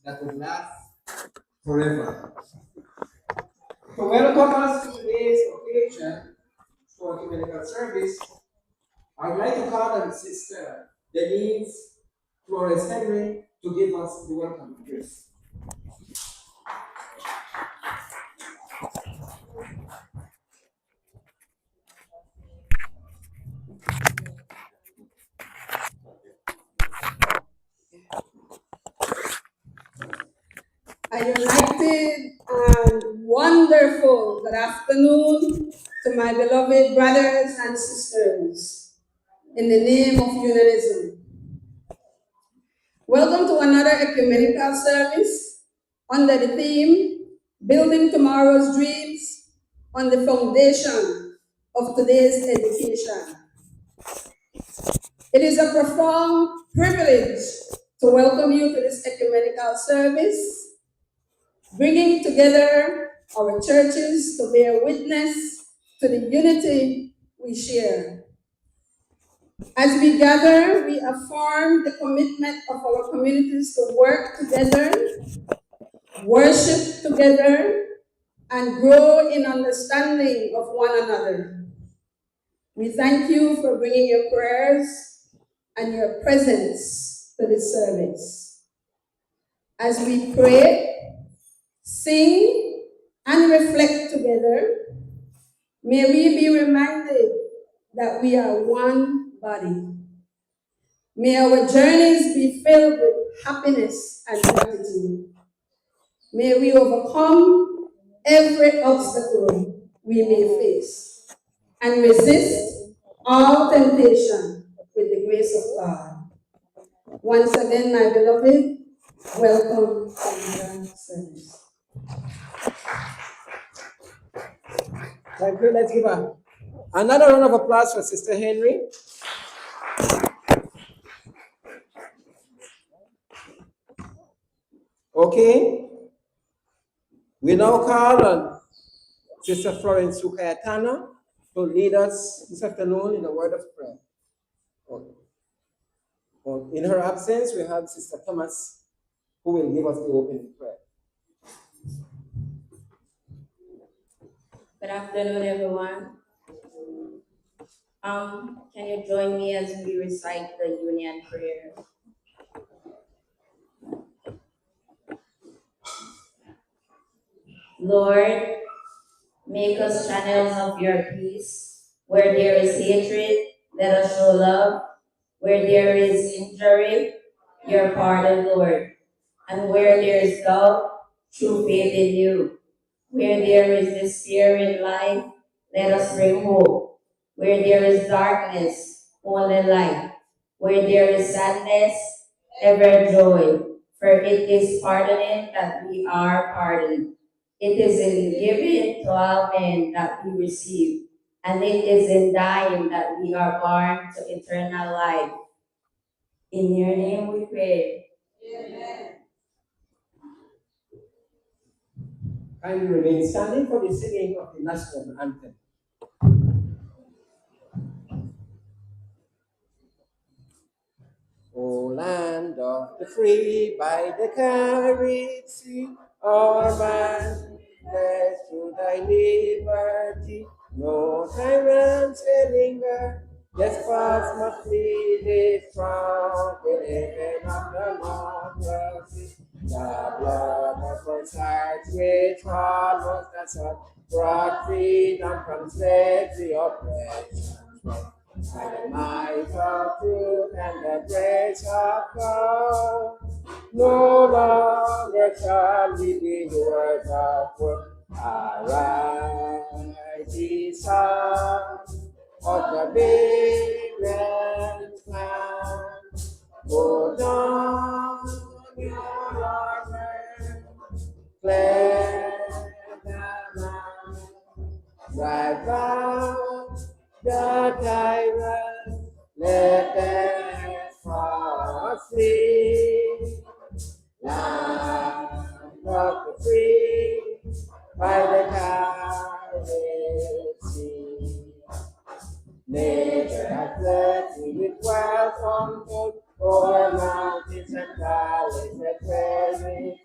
that will last forever. To welcome us to today's occasion for ecumenical service, I'd like to call on Sister Denise Flores Henry to give us the welcome address. A united and wonderful good afternoon to my beloved brothers and sisters in the name of unionism. Welcome to another ecumenical service under the theme Building Tomorrow's Dreams on the Foundation of Today's Education. It is a profound privilege to welcome you to this ecumenical service, bringing together our churches to bear witness to the unity we share. As we gather, we affirm the commitment of our communities to work together, worship together, and grow in understanding of one another. We thank you for bringing your prayers and your presence to this service. As we pray, sing, and reflect together, may we be reminded that we are one body. May our journeys be filled with happiness and gratitude. May we overcome every obstacle we may face and resist all temptation with the grace of God. Once again, my beloved, welcome to the service. Thank you. Let's give another round of applause for Sister Henry. Okay. We now call on Sister Florence Sukayatana to lead us this afternoon in a word of prayer. In her absence, we have Sister Thomas, who will give us the opening prayer. Good afternoon, everyone. Can you join me as we recite the union prayer? Lord, make us channels of your peace. Where there is hatred, let us show love. Where there is injury, your pardon, Lord. And where there is doubt, true faith in you. Where there is despair in life, let us bring hope. Where there is darkness, only light. Where there is sadness, ever joy. For it is pardoning that we are pardoned. It is in giving to all men that we receive, and it is in dying that we are born to eternal life. In your name we pray. Amen. Kindly remain standing for the singing of the national anthem. O land of the free, by the carried sea, our man, blessed through thy liberty, no tyrants will linger, despots must flee this strong, the heaven of the democracy. The blood of our hearts which follows the sun, brought freedom from slavery oppression. By the might of truth and the grace of God, no longer shall we be doers of work. Arise, ye sons of the big red cloud, put on your armor, cleanse the mind, drive out the tyrant, let them fall asleep. Land of the free, by the carried sea. Nature hath blessed me with wealth untold, o'er mountains and valleys that praise sweet.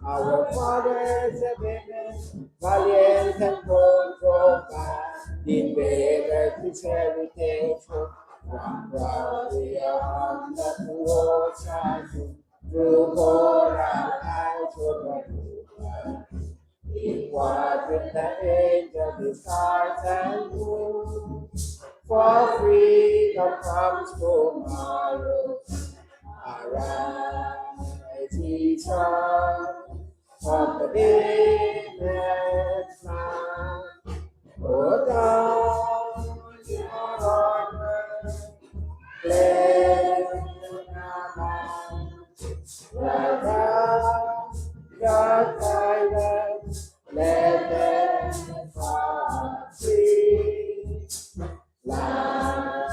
Our fathers have been valiant and bold, so bad. Invaded his heritage from proud we are that the Lord shall do. Through coral eyes to the it was with the angel, the stars and moon. For freedom comes tomorrow. Arise, ye sons of the evening sun. O dawn, your armor, bless the God guidance, let them fall free. Land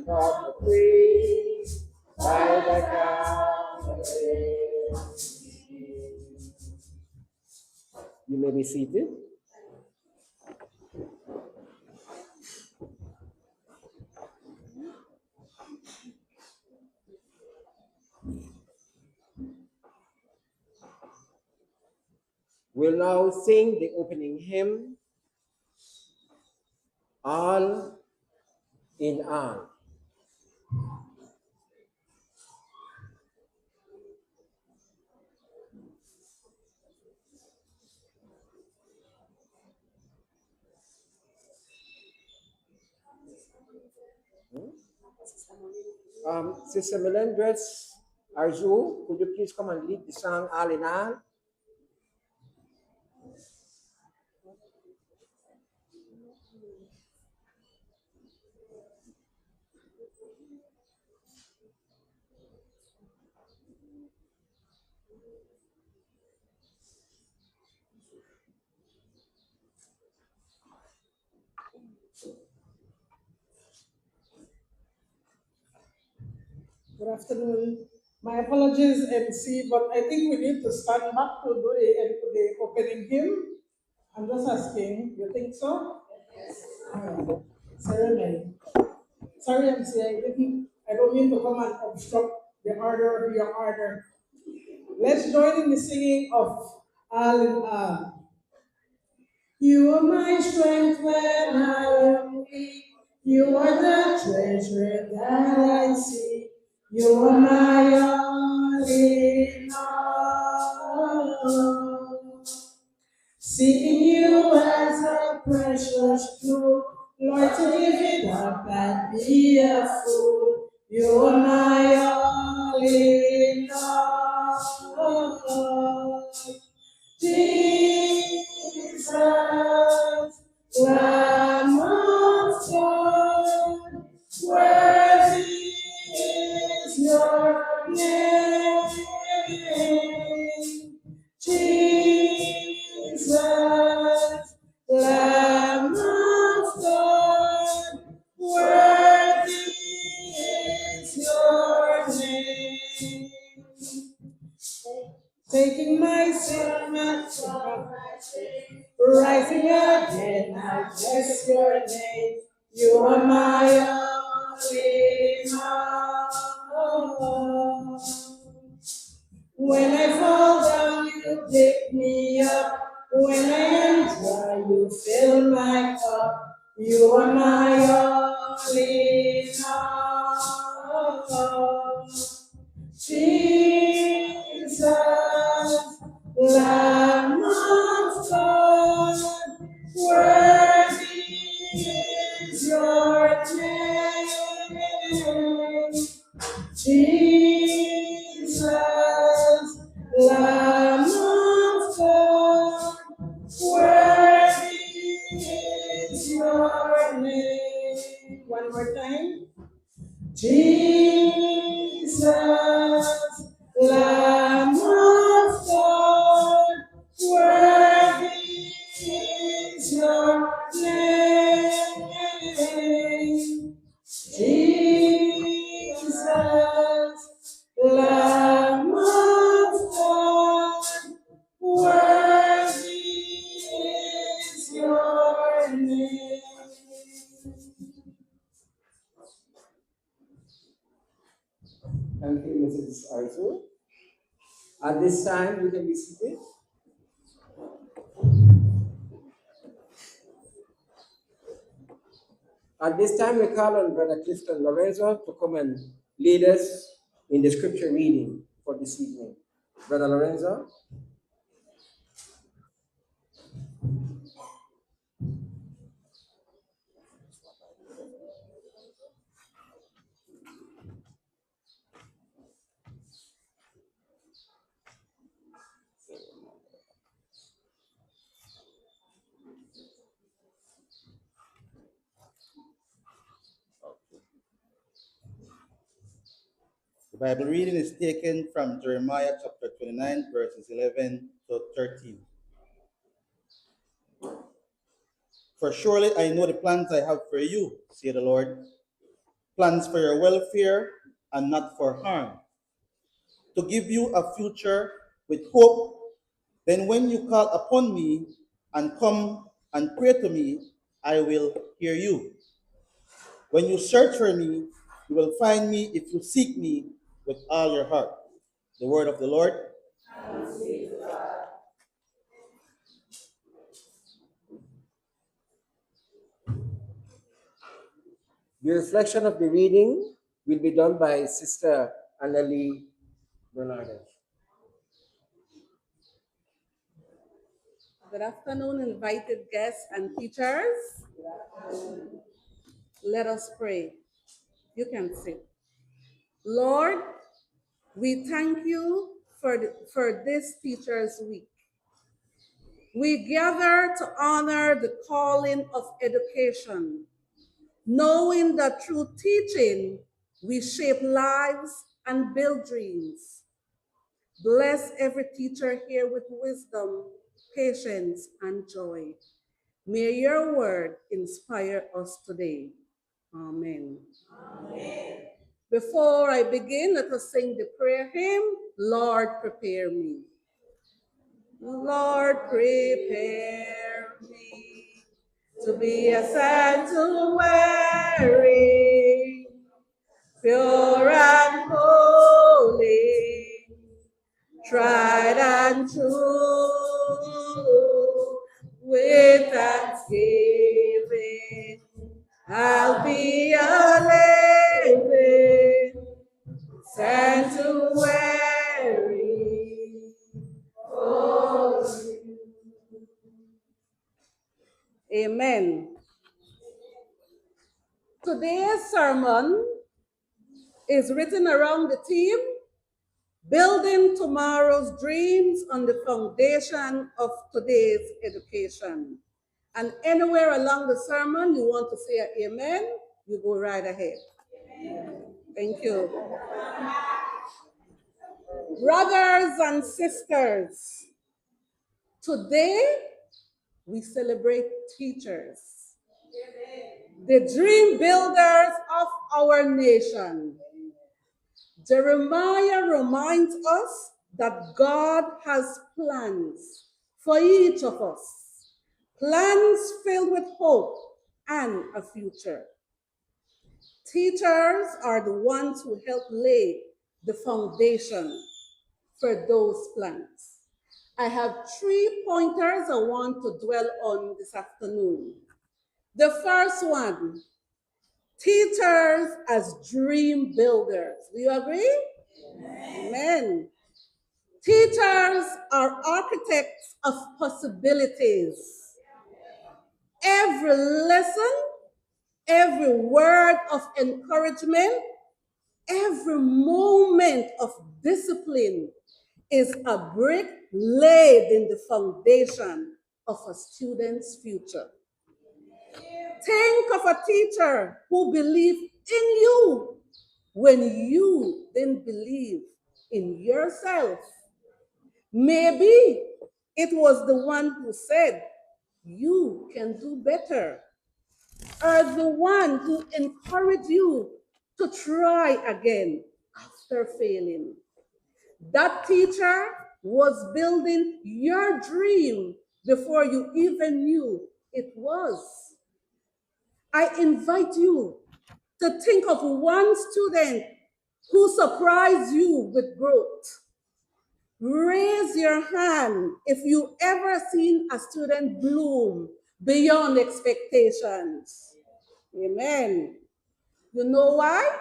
of the free, by the God. You may be seated. We'll now sing the opening hymn, All in All. Sister Melendres, Arzu, could you please come and lead the song All in All? Good afternoon. My apologies, MC, but I think we need to stand back to do the opening hymn. I'm just asking, you think so? Yes. All right. Ceremony. Sorry, MC, I don't mean to come and obstruct the order of your order. Let's join in the singing of All in All. You are my strength when I am weak. You are the treasure that I see. You are my all in all. Seeking you as a precious jewel, Lord, to give it up and be a fool. You are my all in all. Jesus, Lamb of God, worthy is your name. Jesus, Lamb of God, worthy is your name. Taking my sin and rising again, I bless your name. You are my all in all. When I fall down, you pick me up. When I am dry, you fill my cup. You are my all in all. Jesus, Lamb of God, worthy is your name. Jesus, Lamb of God, worthy is your name. One more time. Jesus, Lamb of God, worthy is your name. Jesus, Lamb of God, worthy is your name. Thank you, Mrs. Arzu. At this time, you can be seated. At this time, we call on Brother Clifton Lorenzo to come and lead us in the scripture reading for this evening. Brother Lorenzo. The Bible reading is taken from Jeremiah chapter 29, verses 11 to 13. For surely I know the plans I have for you, say the Lord, plans for your welfare and not for harm, to give you a future with hope. Then when you call upon me and come and pray to me, I will hear you. When you search for me, you will find me if you seek me with all your heart. The word of the Lord. The reflection of the reading will be done by Sister Annalie Bernardes. Good afternoon, invited guests and teachers. Let us pray. You can sit. Lord, we thank you for this Teachers Week. We gather to honor the calling of education, knowing that through teaching, we shape lives and build dreams. Bless every teacher here with wisdom, patience, and joy. May your word inspire us today. Amen. Amen. Before I begin, let us sing the prayer hymn, Lord, prepare me. Lord, prepare me to be a sanctuary, pure and holy, tried and true, with thanksgiving, I'll be a living sanctuary for you. Amen. Today's sermon is written around the theme, Building Tomorrow's Dreams on the Foundation of Today's Education. And anywhere along the sermon you want to say amen, you go right ahead. Amen. Thank you. Brothers and sisters, today we celebrate teachers, the dream builders of our nation. Jeremiah reminds us that God has plans for each of us, plans filled with hope and a future. Teachers are the ones who help lay the foundation for those plans. I have 3 pointers I want to dwell on this afternoon. The first one, teachers as dream builders. Do you agree? Amen. Amen. Teachers are architects of possibilities. Every lesson, every word of encouragement, every moment of discipline is a brick laid in the foundation of a student's future. Think of a teacher who believed in you when you didn't believe in yourself. Maybe it was the one who said, you can do better, or the one who encouraged you to try again after failing. That teacher was building your dream before you even knew it was. I invite you to think of one student who surprised you with growth. Raise your hand if you ever seen a student bloom beyond expectations. Amen. You know why?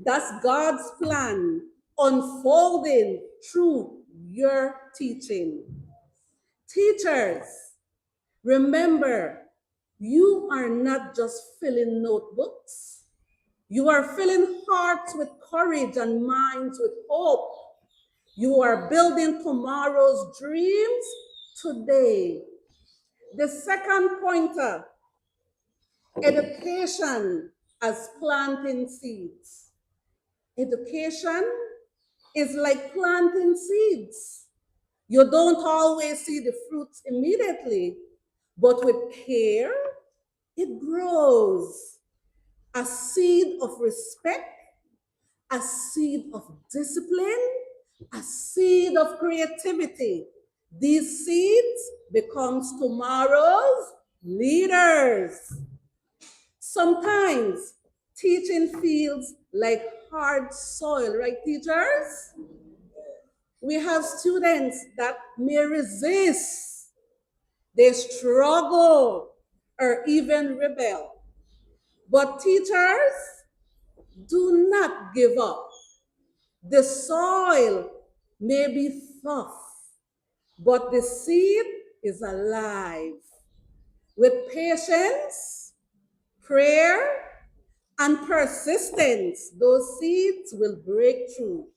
That's God's plan unfolding through your teaching. Teachers, remember, you are not just filling notebooks. You are filling hearts with courage and minds with hope. You are building tomorrow's dreams today. The second pointer, education as planting seeds. Education is like planting seeds. You don't always see the fruits immediately, but with care, it grows. A seed of respect, a seed of discipline, a seed of creativity. These seeds becomes tomorrow's leaders. Sometimes teaching feels like hard soil, right, teachers? We have students that may resist, they struggle, or even rebel. But teachers, do not give up. The soil may be tough, but the seed is alive. With patience, prayer, and persistence, those seeds will break through.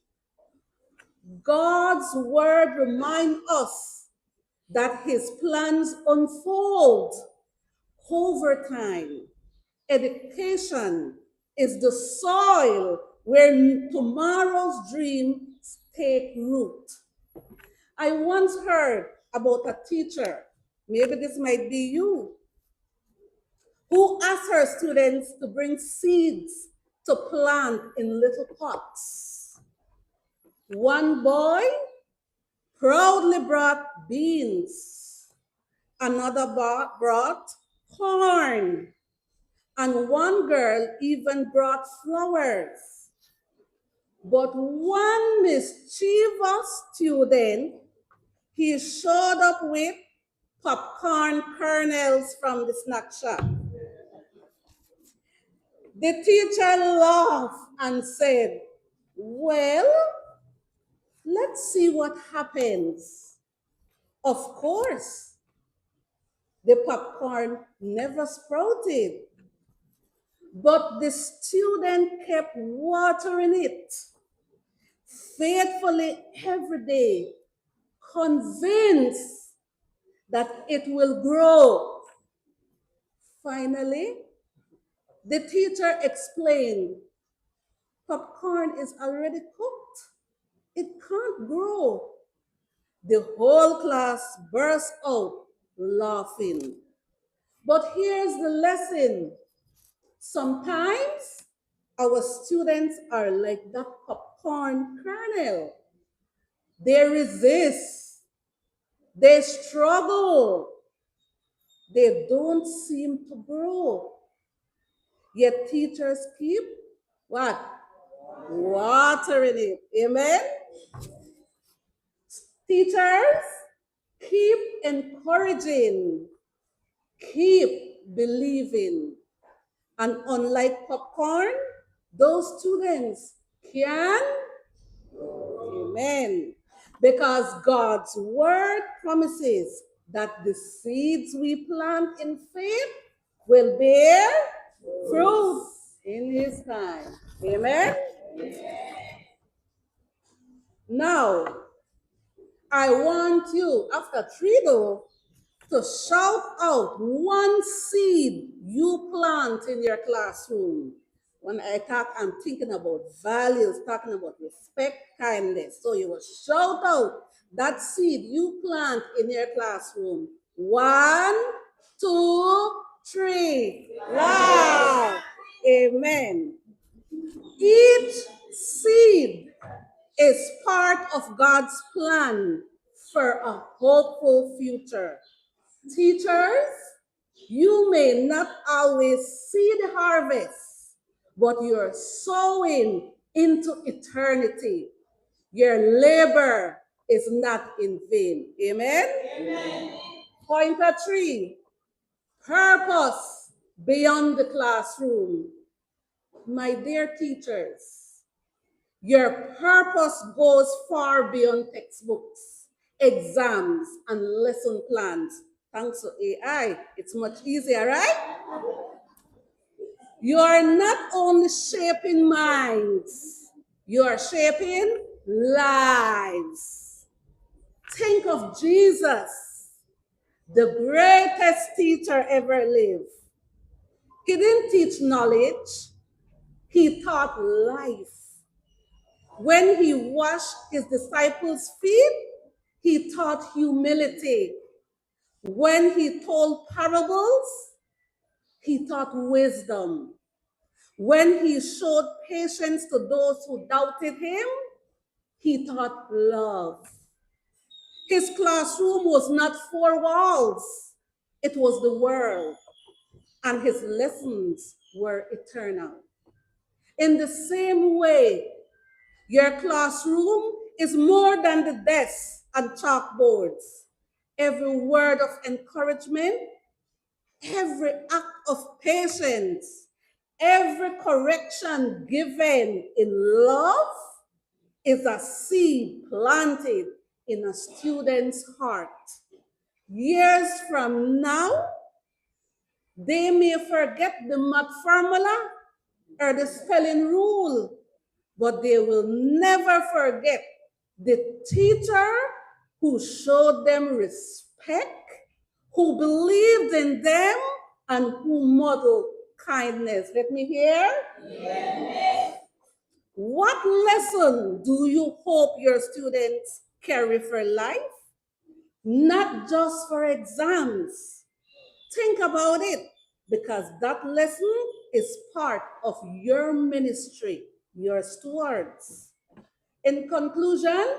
God's word reminds us that his plans unfold over time. Education is the soil where tomorrow's dreams take root. I once heard about a teacher, maybe this might be you, who asked her students to bring seeds to plant in little pots. One boy proudly brought beans, another brought corn, and one girl even brought flowers. But one mischievous student, he showed up with popcorn kernels from the snack shop. The teacher laughed and said, "Well, let's see what happens." Of course, the popcorn never sprouted, but the student kept watering it faithfully every day, convinced that it will grow. Finally, the teacher explained, popcorn is already cooked. It can't grow. The whole class burst out laughing. But here's the lesson. Sometimes our students are like that popcorn kernel. They resist, they struggle, they don't seem to grow. Yet teachers keep what? Watering it. Amen? Teachers, keep encouraging, keep believing. And unlike popcorn, those students can, amen. Because God's word promises that the seeds we plant in faith will bear fruit in his time. Amen? Now, I want you, after Trido, to shout out one seed you plant in your classroom. When I talk, I'm thinking about values, talking about respect, kindness. So you will shout out that seed you plant in your classroom. 1, 2, 3. Wow. Amen. Each seed is part of God's plan for a hopeful future. Teachers, you may not always see the harvest, but you're sowing into eternity. Your labor is not in vain. Amen? Amen. Pointer 3, purpose beyond the classroom. My dear teachers, your purpose goes far beyond textbooks, exams, and lesson plans. Thanks to AI, it's much easier, right? You are not only shaping minds, you are shaping lives. Think of Jesus, the greatest teacher ever lived. He didn't teach knowledge, he taught life. When he washed his disciples' feet, he taught humility. When he told parables, he taught wisdom. When he showed patience to those who doubted him, he taught love. His classroom was not four walls, it was the world, and his lessons were eternal. In the same way, your classroom is more than the desks and chalkboards. Every word of encouragement, every act of patience, every correction given in love is a seed planted in a student's heart. Years from now, they may forget the math formula or the spelling rule, but they will never forget the teacher who showed them respect, who believed in them, and who modeled kindness. Let me hear. Yes. What lesson do you hope your students carry for life? Not just for exams. Think about it, because that lesson is part of your ministry, your stewards. In conclusion,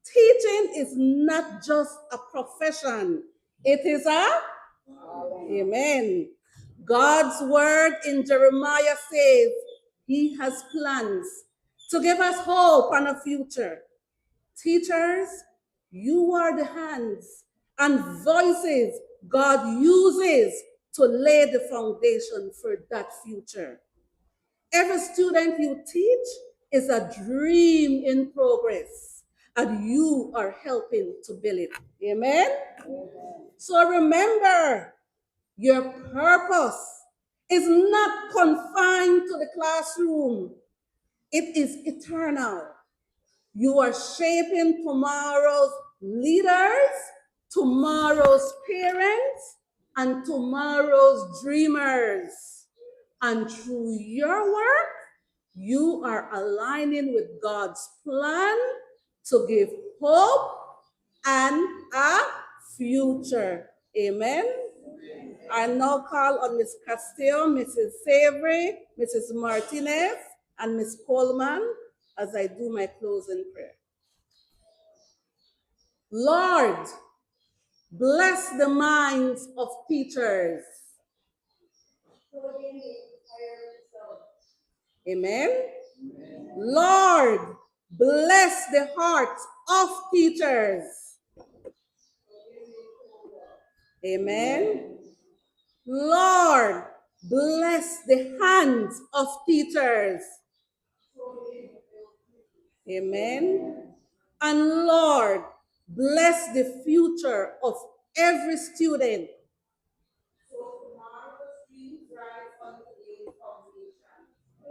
teaching is not just a profession, it is a amen. God's word in Jeremiah says he has plans to give us hope and a future. Teachers, you are the hands and voices God uses to lay the foundation for that future. Every student you teach is a dream in progress, and you are helping to build it. Amen? So remember, your purpose is not confined to the classroom. It is eternal. You are shaping tomorrow's leaders, tomorrow's parents, and tomorrow's dreamers. And through your work, you are aligning with God's plan to give hope and a future. Amen. I now call on Ms. Castillo, Mrs. Savory, Mrs. Martinez, and Ms. Coleman as I do my closing prayer. Lord, bless the minds of teachers. Amen. Lord, bless the hearts of teachers. Amen. Lord, bless the hands of teachers. Amen. And Lord, bless the future of every student.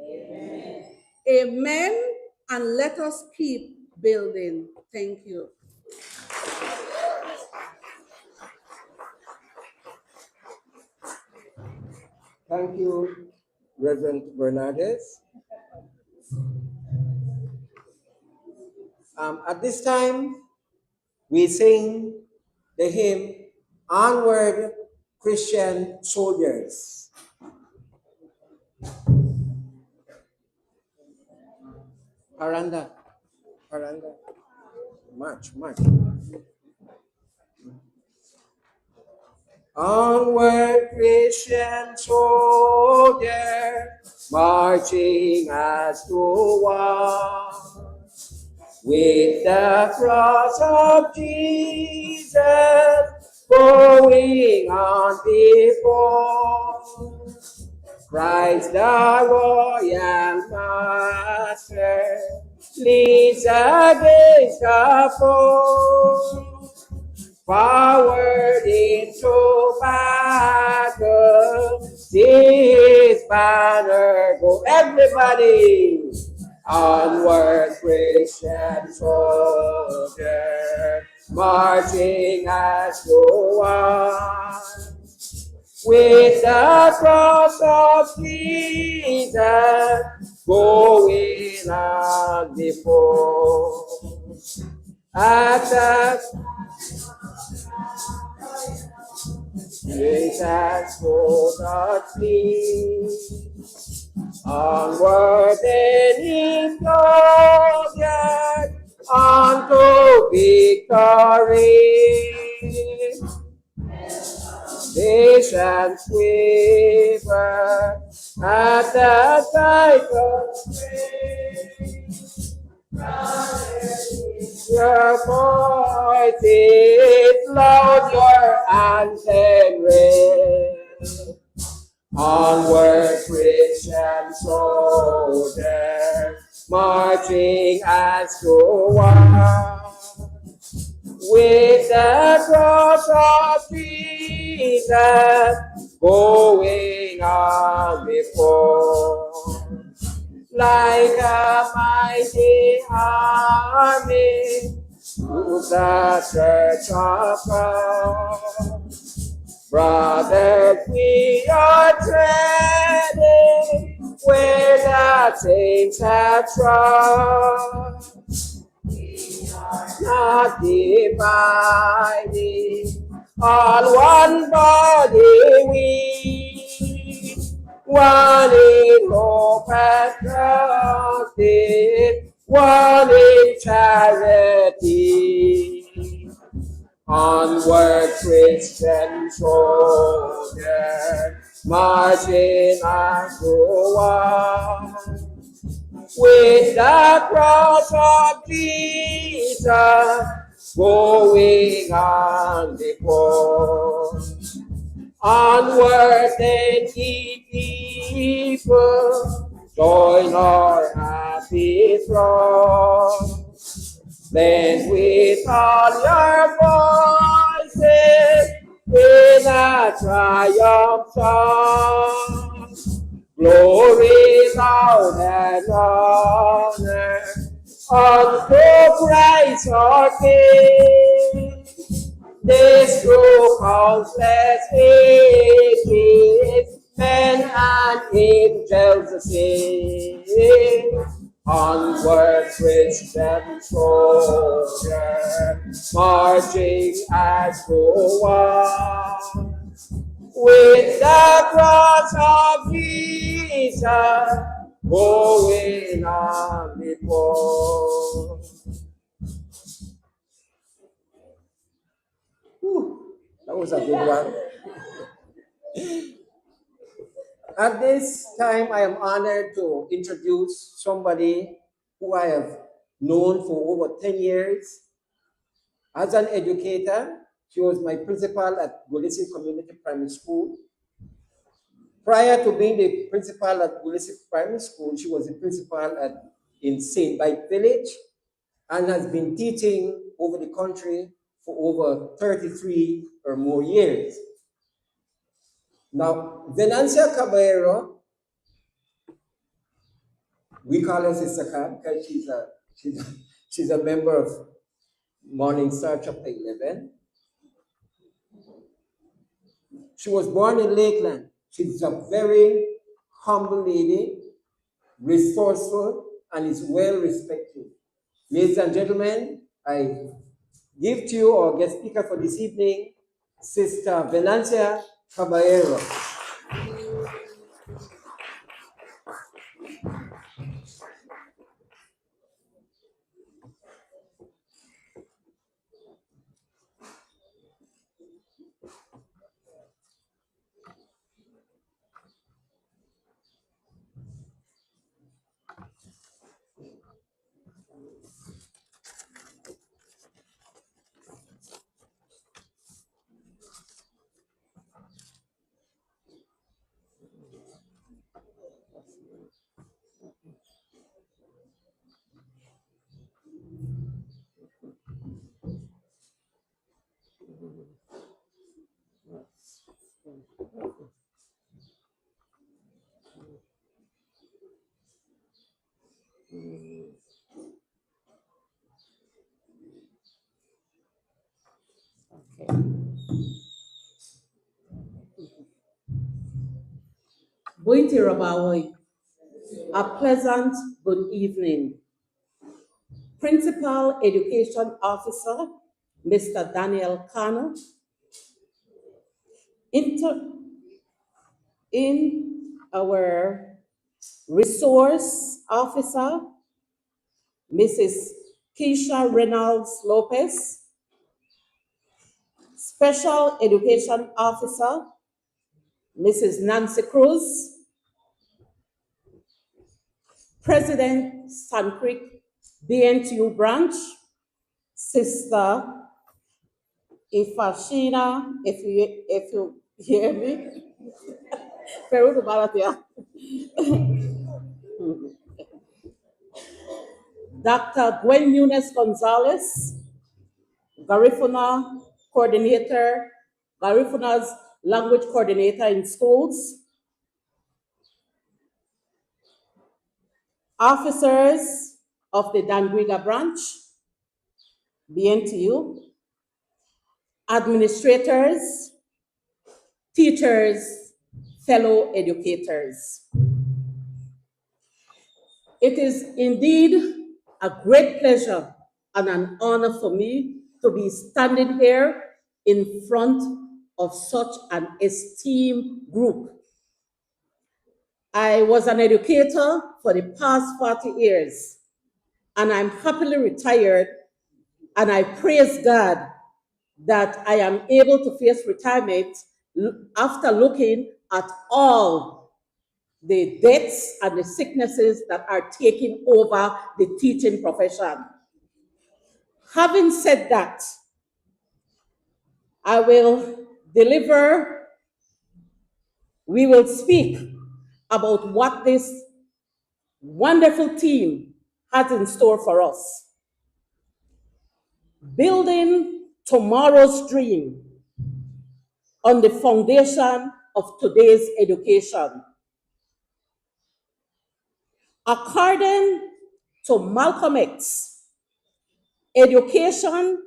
Amen. Amen. And let us keep building. Thank you. Thank you, Reverend Bernardes. At this time, we sing the hymn, Onward, Christian Soldiers. Paranda, Paranda, march, march. Onward, Christian soldier, marching as to war. with the cross of Jesus going on before. Christ the royal master leads against the foe. Forward into battle, see his banner go. Everybody, onward, Christian soldier, marching as go on. With the cross of Jesus going on before. At the Jesus for the sea, onward and in glory unto victory. Nations quiver at the sight of praise. Your voice is loud, your anthem ring. Onward, Christian soldier, marching as to one. With the cross of Jesus going on before. Like a mighty army to the church of God. Brothers, we are treading where the saints have trod. Not divided, all one body we, one in hope and trusted, one in charity. Onward, Christian soldier, marching on to one. With the cross of Jesus going on before. Onward then ye people, join our happy throng. Then with all your voices in a triumph song, glory, loud and honor unto Christ our King. This through countless ages, men and angels sing. Onward, Christian soldier, marching as go on. With the cross of Jesus going on before. Whew, that was a good one. At this time, I am honored to introduce somebody who I have known for over 10 years. As an educator, she was my principal at Gulisi Community Primary School. Prior to being the principal at Gulisi Primary School, she was the principal in St. Bite Village and has been teaching over the country for over 33 or more years. Now, Venancia Caballero, we call her Sister Cab because she's a member of Morning Star Chapter 11. She was born in Lakeland. She's a very humble lady, resourceful, and is well respected. Ladies and gentlemen, I give to you our guest speaker for this evening, Sister Venancia Caballero. Boiti Rabawi, a pleasant good evening. Principal Education Officer, Mr. Daniel Kano, in our Resource Officer, Mrs. Keisha Reynolds Lopez, Special Education Officer, Mrs. Nancy Cruz, President Sun Creek BNTU branch, Sister Ifashina, if you hear me, Peru Balatia. Dr. Gwen Nunes Gonzalez, Garifuna coordinator, Garifuna's language coordinator in schools, officers of the Dangriga branch, BNTU, administrators, teachers, fellow educators. It is indeed a great pleasure and an honor for me to be standing here in front of such an esteemed group. I was an educator for the past 40 years, and I'm happily retired, and I praise God that I am able to face retirement after looking at all the deaths and the sicknesses that are taking over the teaching profession. Having said that, we will speak about what this wonderful team has in store for us. Building tomorrow's dream on the foundation of today's education. According to Malcolm X, education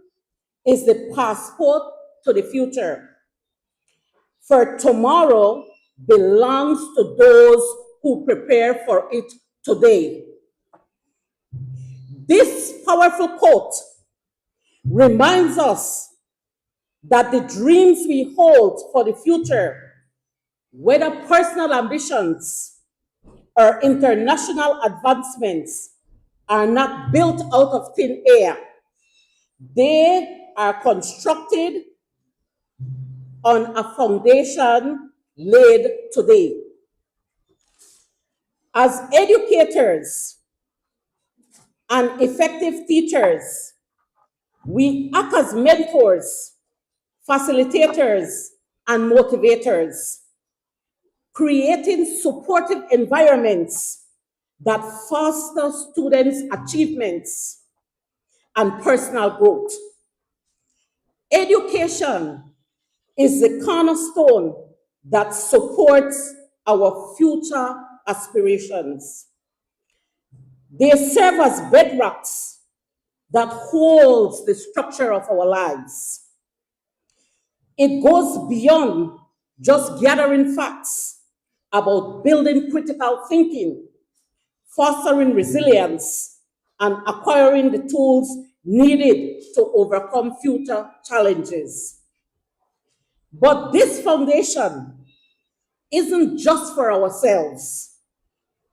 is the passport to the future. For tomorrow belongs to those who prepare for it today. This powerful quote reminds us that the dreams we hold for the future, whether personal ambitions or international advancements, are not built out of thin air. They are constructed on a foundation laid today. As educators and effective teachers, we act as mentors, facilitators, and motivators, creating supportive environments that foster students' achievements and personal growth. Education is the cornerstone that supports our future aspirations. They serve as bedrocks that holds the structure of our lives. It goes beyond just gathering facts about building critical thinking, fostering resilience, and acquiring the tools needed to overcome future challenges. But this foundation isn't just for ourselves.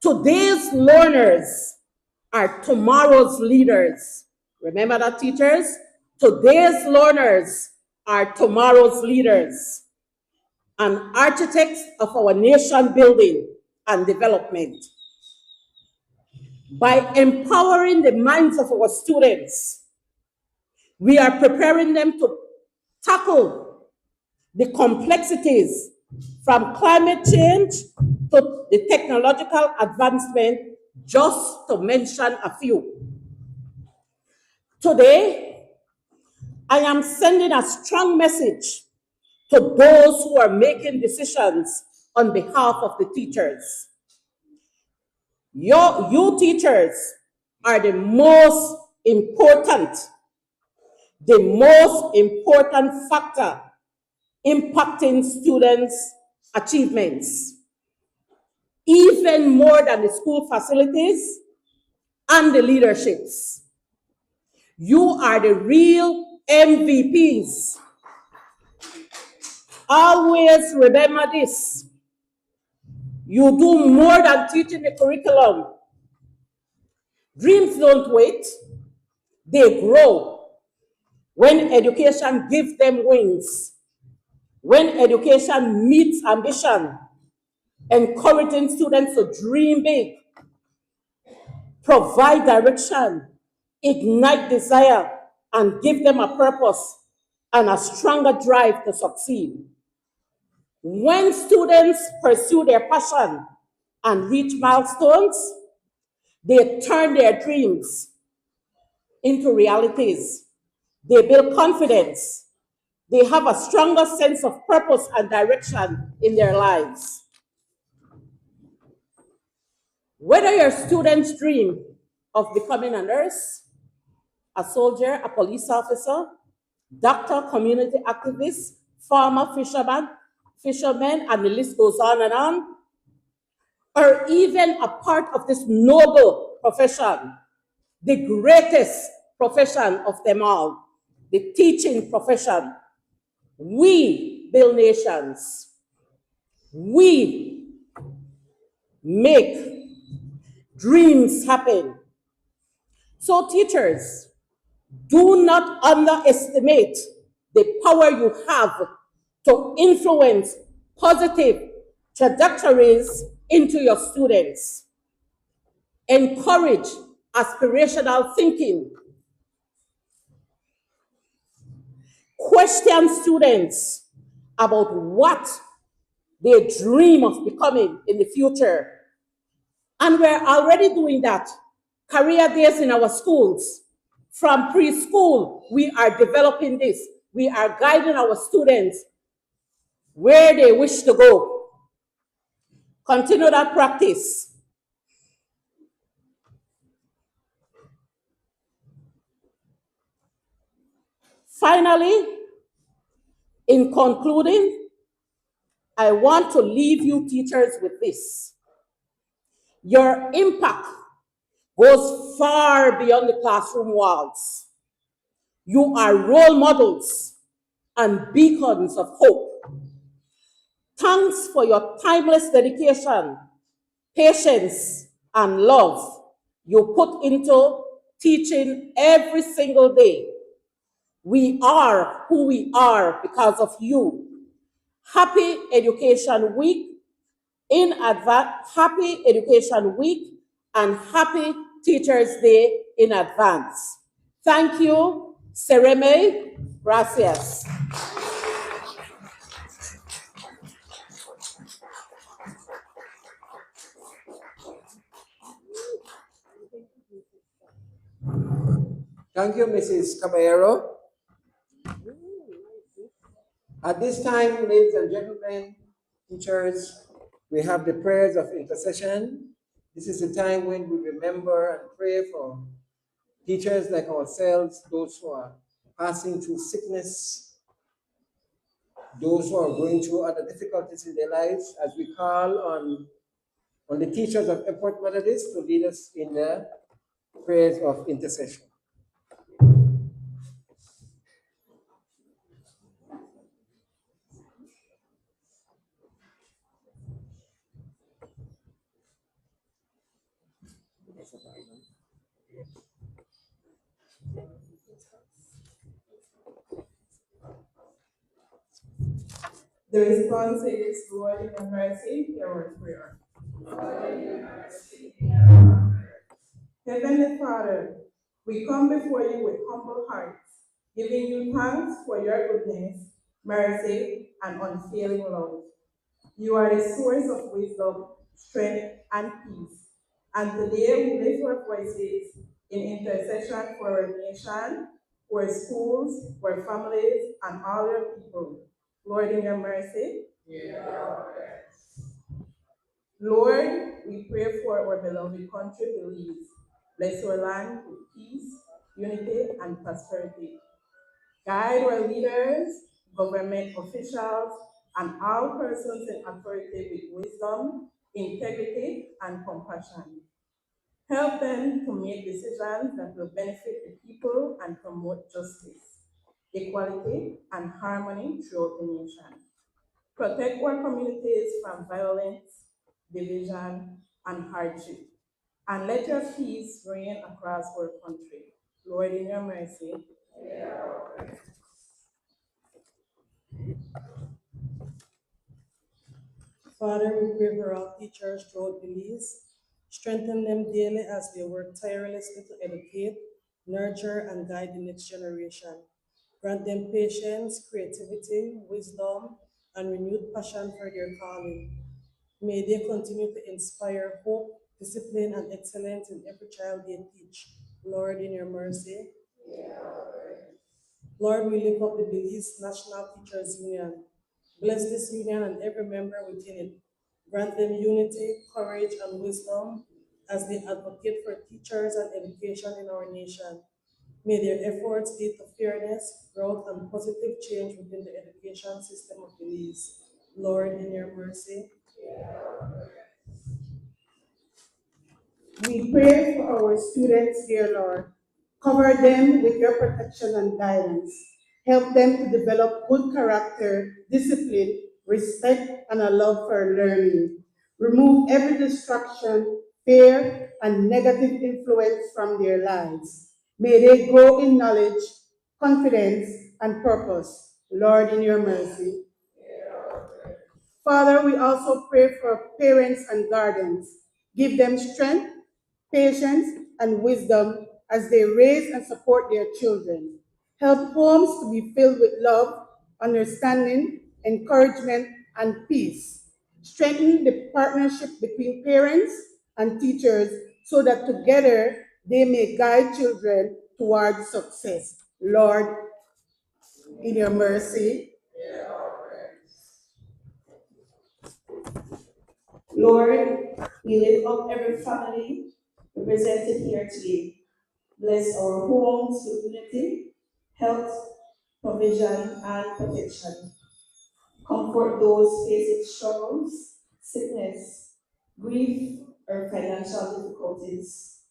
Today's learners are tomorrow's leaders. Remember that, teachers? Today's learners are tomorrow's leaders and architects of our nation building and development. By empowering the minds of our students, we are preparing them to tackle the complexities from climate change to the technological advancement, just to mention a few. Today, I am sending a strong message to those who are making decisions on behalf of the teachers. You teachers are the most important the most important factor impacting students' achievements, even more than the school facilities and the leaderships. You are the real MVPs. Always remember this. You do more than teaching the curriculum. Dreams don't wait, they grow when education gives them wings, when education meets ambition, encouraging students to dream big, provide direction, ignite desire, and give them a purpose and a stronger drive to succeed. When students pursue their passion and reach milestones, they turn their dreams into realities. They build confidence. They have a stronger sense of purpose and direction in their lives. Whether your students dream of becoming a nurse, a soldier, a police officer, doctor, community activist, farmer, fisherman, and the list goes on, or even a part of this noble profession, the greatest profession of them all, the teaching profession. We build nations. We make dreams happen. So teachers, do not underestimate the power you have to influence positive trajectories into your students. Encourage aspirational thinking. Question students about what they dream of becoming in the future. And we're already doing that. Career days in our schools. From preschool, we are developing this. We are guiding our students where they wish to go. Continue that practice. Finally, in concluding, I want to leave you teachers with this. Your impact goes far beyond the classroom walls. You are role models and beacons of hope. Thanks for your timeless dedication, patience, and love you put into teaching every single day. We are who we are because of you. Happy Education Week in advance. Happy Education Week and happy Teachers Day in advance. Thank you. Sereme. Gracias. Thank you, Mrs. Caballero. At this time, ladies and gentlemen, teachers, we have the prayers of intercession. This is the time when we remember and pray for teachers like ourselves, those who are passing through sickness, those who are going through other difficulties in their lives, as we call on the teachers of Epworth Methodist to lead us in the prayers of intercession. The response is, Lord, in your mercy, hear our prayer. Heavenly Father, we come before you with humble hearts, giving you thanks for your goodness, mercy, and unfailing love. You are the source of wisdom, strength, and peace. And today we lift our voices in intercession for our nation, for our schools, for our families, and all your people. Lord, in your mercy. Lord, we pray for our beloved country, Belize. Bless our land with peace, unity, and prosperity. Guide our leaders, government officials, and all persons in authority with wisdom, integrity, and compassion. Help them to make decisions that will benefit the people and promote justice, equality, and harmony throughout the nation. Protect our communities from violence, division, and hardship. And let your peace reign across our country. Lord, in your mercy. Father, we pray for all teachers throughout Belize. Strengthen them daily as they work tirelessly to educate, nurture, and guide the next generation. Grant them patience, creativity, wisdom, and renewed passion for their calling. May they continue to inspire hope, discipline, and excellence in every child they teach. Lord, in your mercy. Lord, we lift up the Belize National Teachers Union. Bless this union and every member within it. Grant them unity, courage, and wisdom as they advocate for teachers and education in our nation. May their efforts lead to fairness, growth, and positive change within the education system of Belize. Lord, in your mercy. We pray for our students, dear Lord. Cover them with your protection and guidance. Help them to develop good character, discipline, respect, and a love for learning. Remove every distraction, fear, and negative influence from their lives. May they grow in knowledge, confidence, and purpose. Lord, in your mercy. Father, we also pray for parents and guardians. Give them strength, patience, and wisdom as they raise and support their children. Help homes to be filled with love, understanding, encouragement, and peace. Strengthen the partnership between parents and teachers so that together they may guide children towards success. Lord, in your mercy. Lord, we lift up every family represented here today. Bless our homes with unity, health, provision, and protection. Comfort those facing struggles, sickness, grief, or financial difficulties.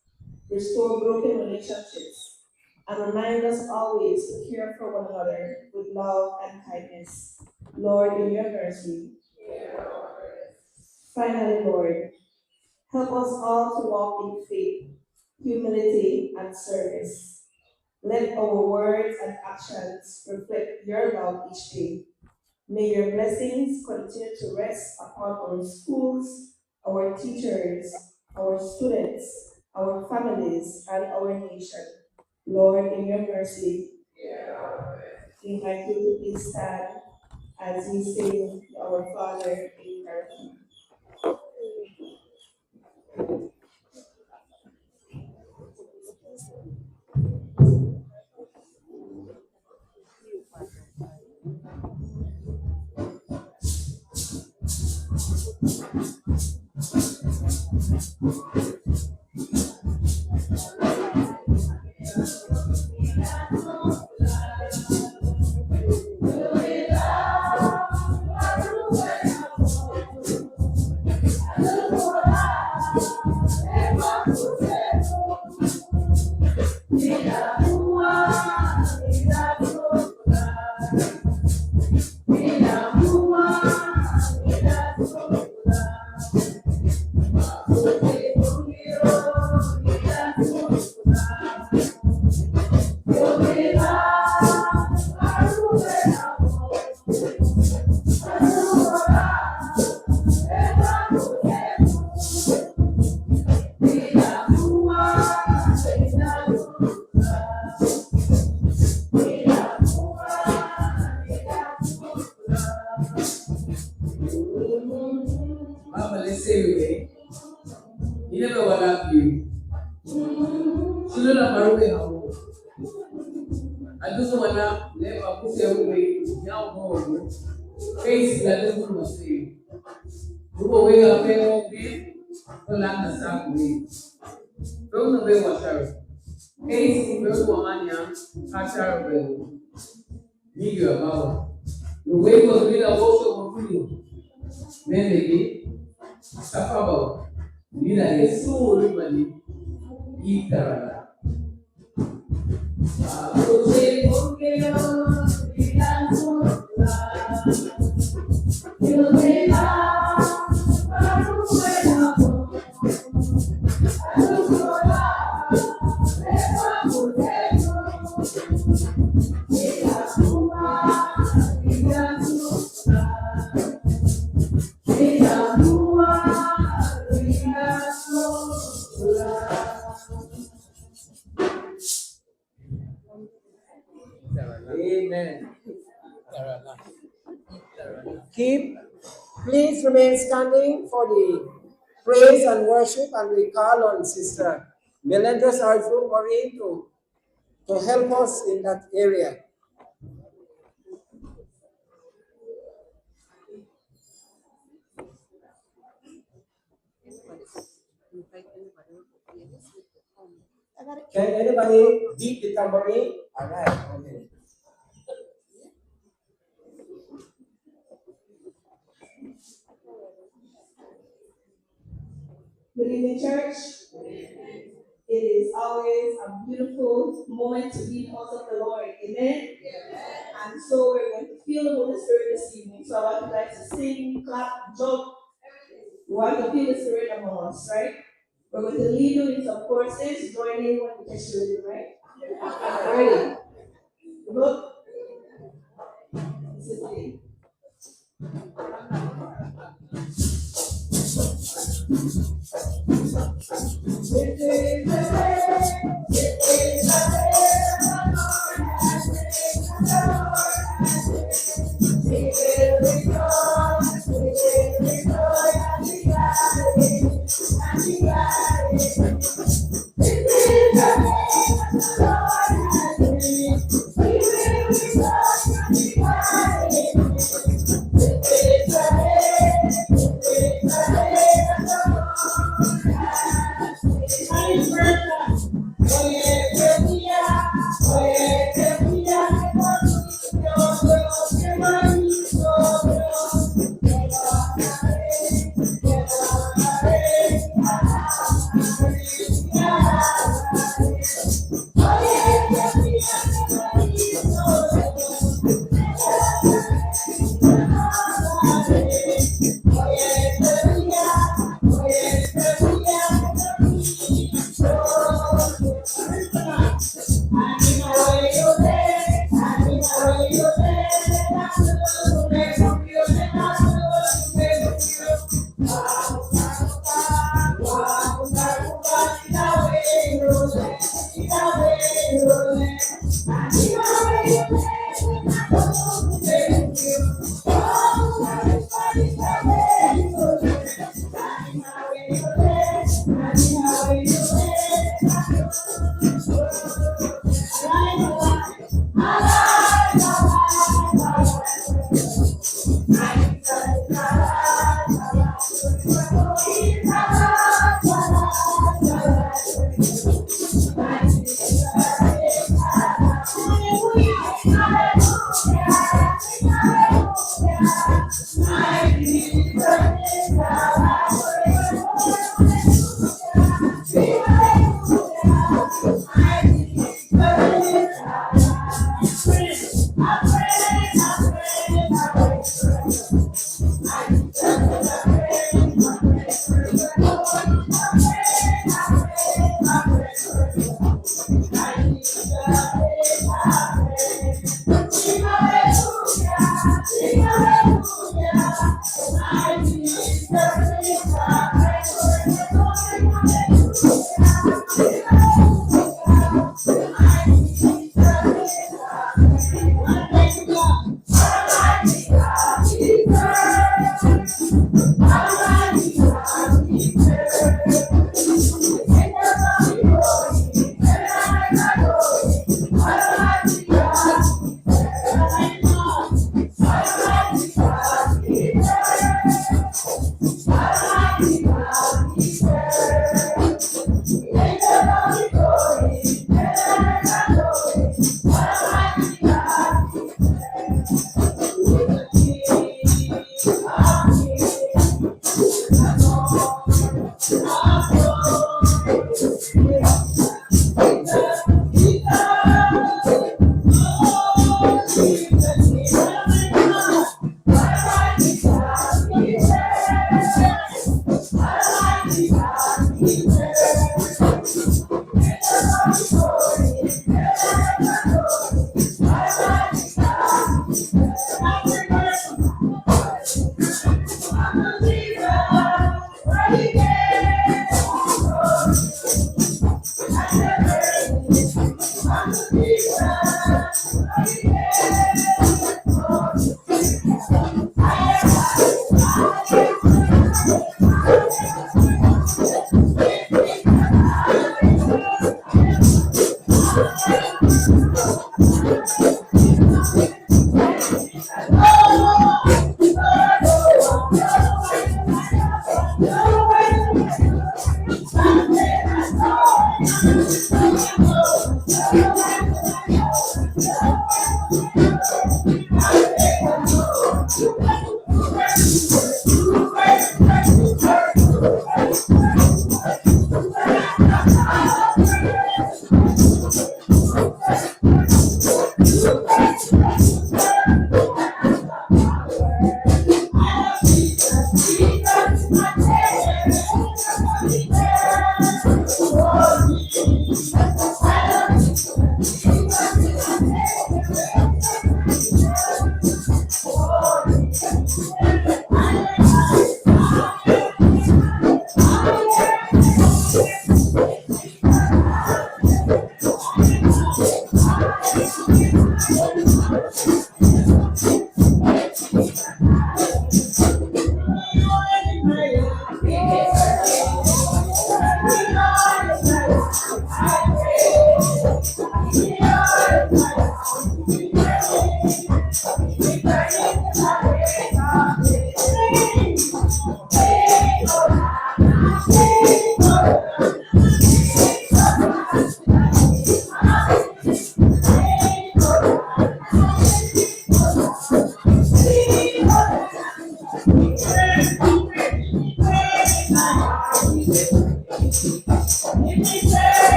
Restore broken relationships and remind us always to care for one another with love and kindness. Lord, in your mercy. Finally, Lord, help us all to walk in faith, humility, and service. Let our words and actions reflect your love each day. May your blessings continue to rest upon our schools, our teachers, our students, our families, and our nation. Lord, in your mercy, we invite you to please stand as we sing our Father in heaven. Mama, let's say away. You never want up you. Children of Maruke Hamu. I just want to never put away. Now go. Face that doesn't must say. Who away a pair of me? Yolanda sang me. Don't know where was her. Face in Bergamania, Hachar. Nigga about the way was with a also for you. Maybe Safabo. Nina is so everybody eat the Amen. Please remain standing for the praise and worship, and we call on Sister Melinda's Arthur Maureen to help us in that area. Can anybody beat the tambourine? All right, okay. Good evening, church. It is always a beautiful moment to be in the house of the Lord. Amen. And so we're going to feel the Holy Spirit this evening. So I want you guys to sing, clap, jump. We want to feel the Spirit among us, right? We're going to lead you in some courses. Join in when we catch you, right? Ready? Look. This is it.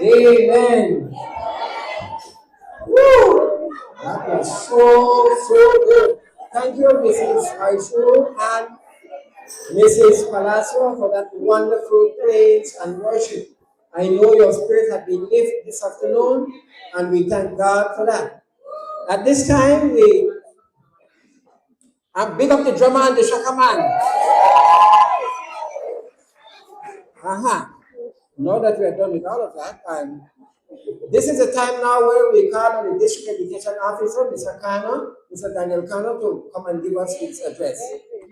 Amen. Woo! That was so good. Thank you, Mrs. Aishu and Mrs. Palazzo, for that wonderful praise and worship. I know your spirit has been lifted this afternoon, and we thank God for that. At this time, we big up the drummer and the shaka man. Now that we are done with all of that, this is the time now where we call on the district education officer, Mr. Kano, Mr. Daniel Kano, to come and give us his address.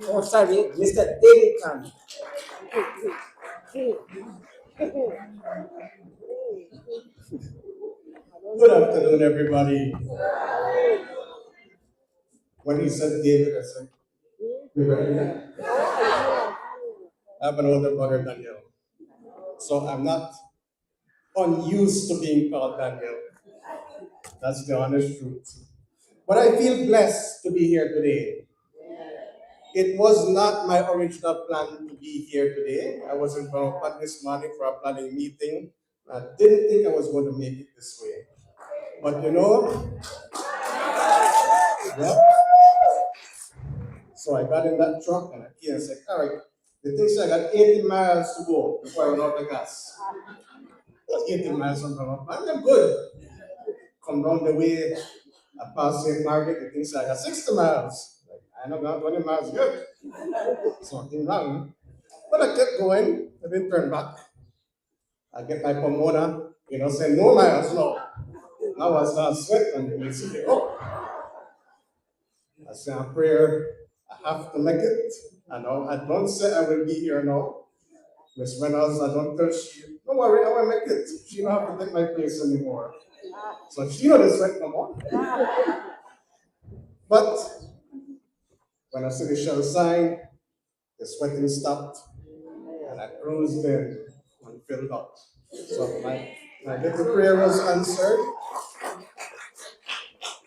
Oh, sorry, Mr. David Kano. Good afternoon, everybody. When he said David, I said, I have an older brother, Daniel. So I'm not unused to being called Daniel. That's the honest truth. But I feel blessed to be here today. It was not my original plan to be here today. I was in Bangkok this morning for a planning meeting. I didn't think I was going to make it this way. But yeah. So I got in that truck and I came and said, all right, the thing said I got 80 miles to go before I run out of gas. 80 miles from Bangkok. I'm good. Come down the way, I passed St. Margaret, the thing said I got 60 miles. Like, I know got 20 miles good. Something wrong. But I kept going, I didn't turn back. I get my pomona, say no miles, no. Now I start sweating and you see, oh. I say a prayer, I have to make it. I don't say I will be here now. Miss Reynolds, I don't tell she, don't worry, I will make it. She don't have to take my place anymore. So she don't sweat no more. But when I see the shell sign, the sweating stopped, and I cruised in and filled up. So my little prayer was answered.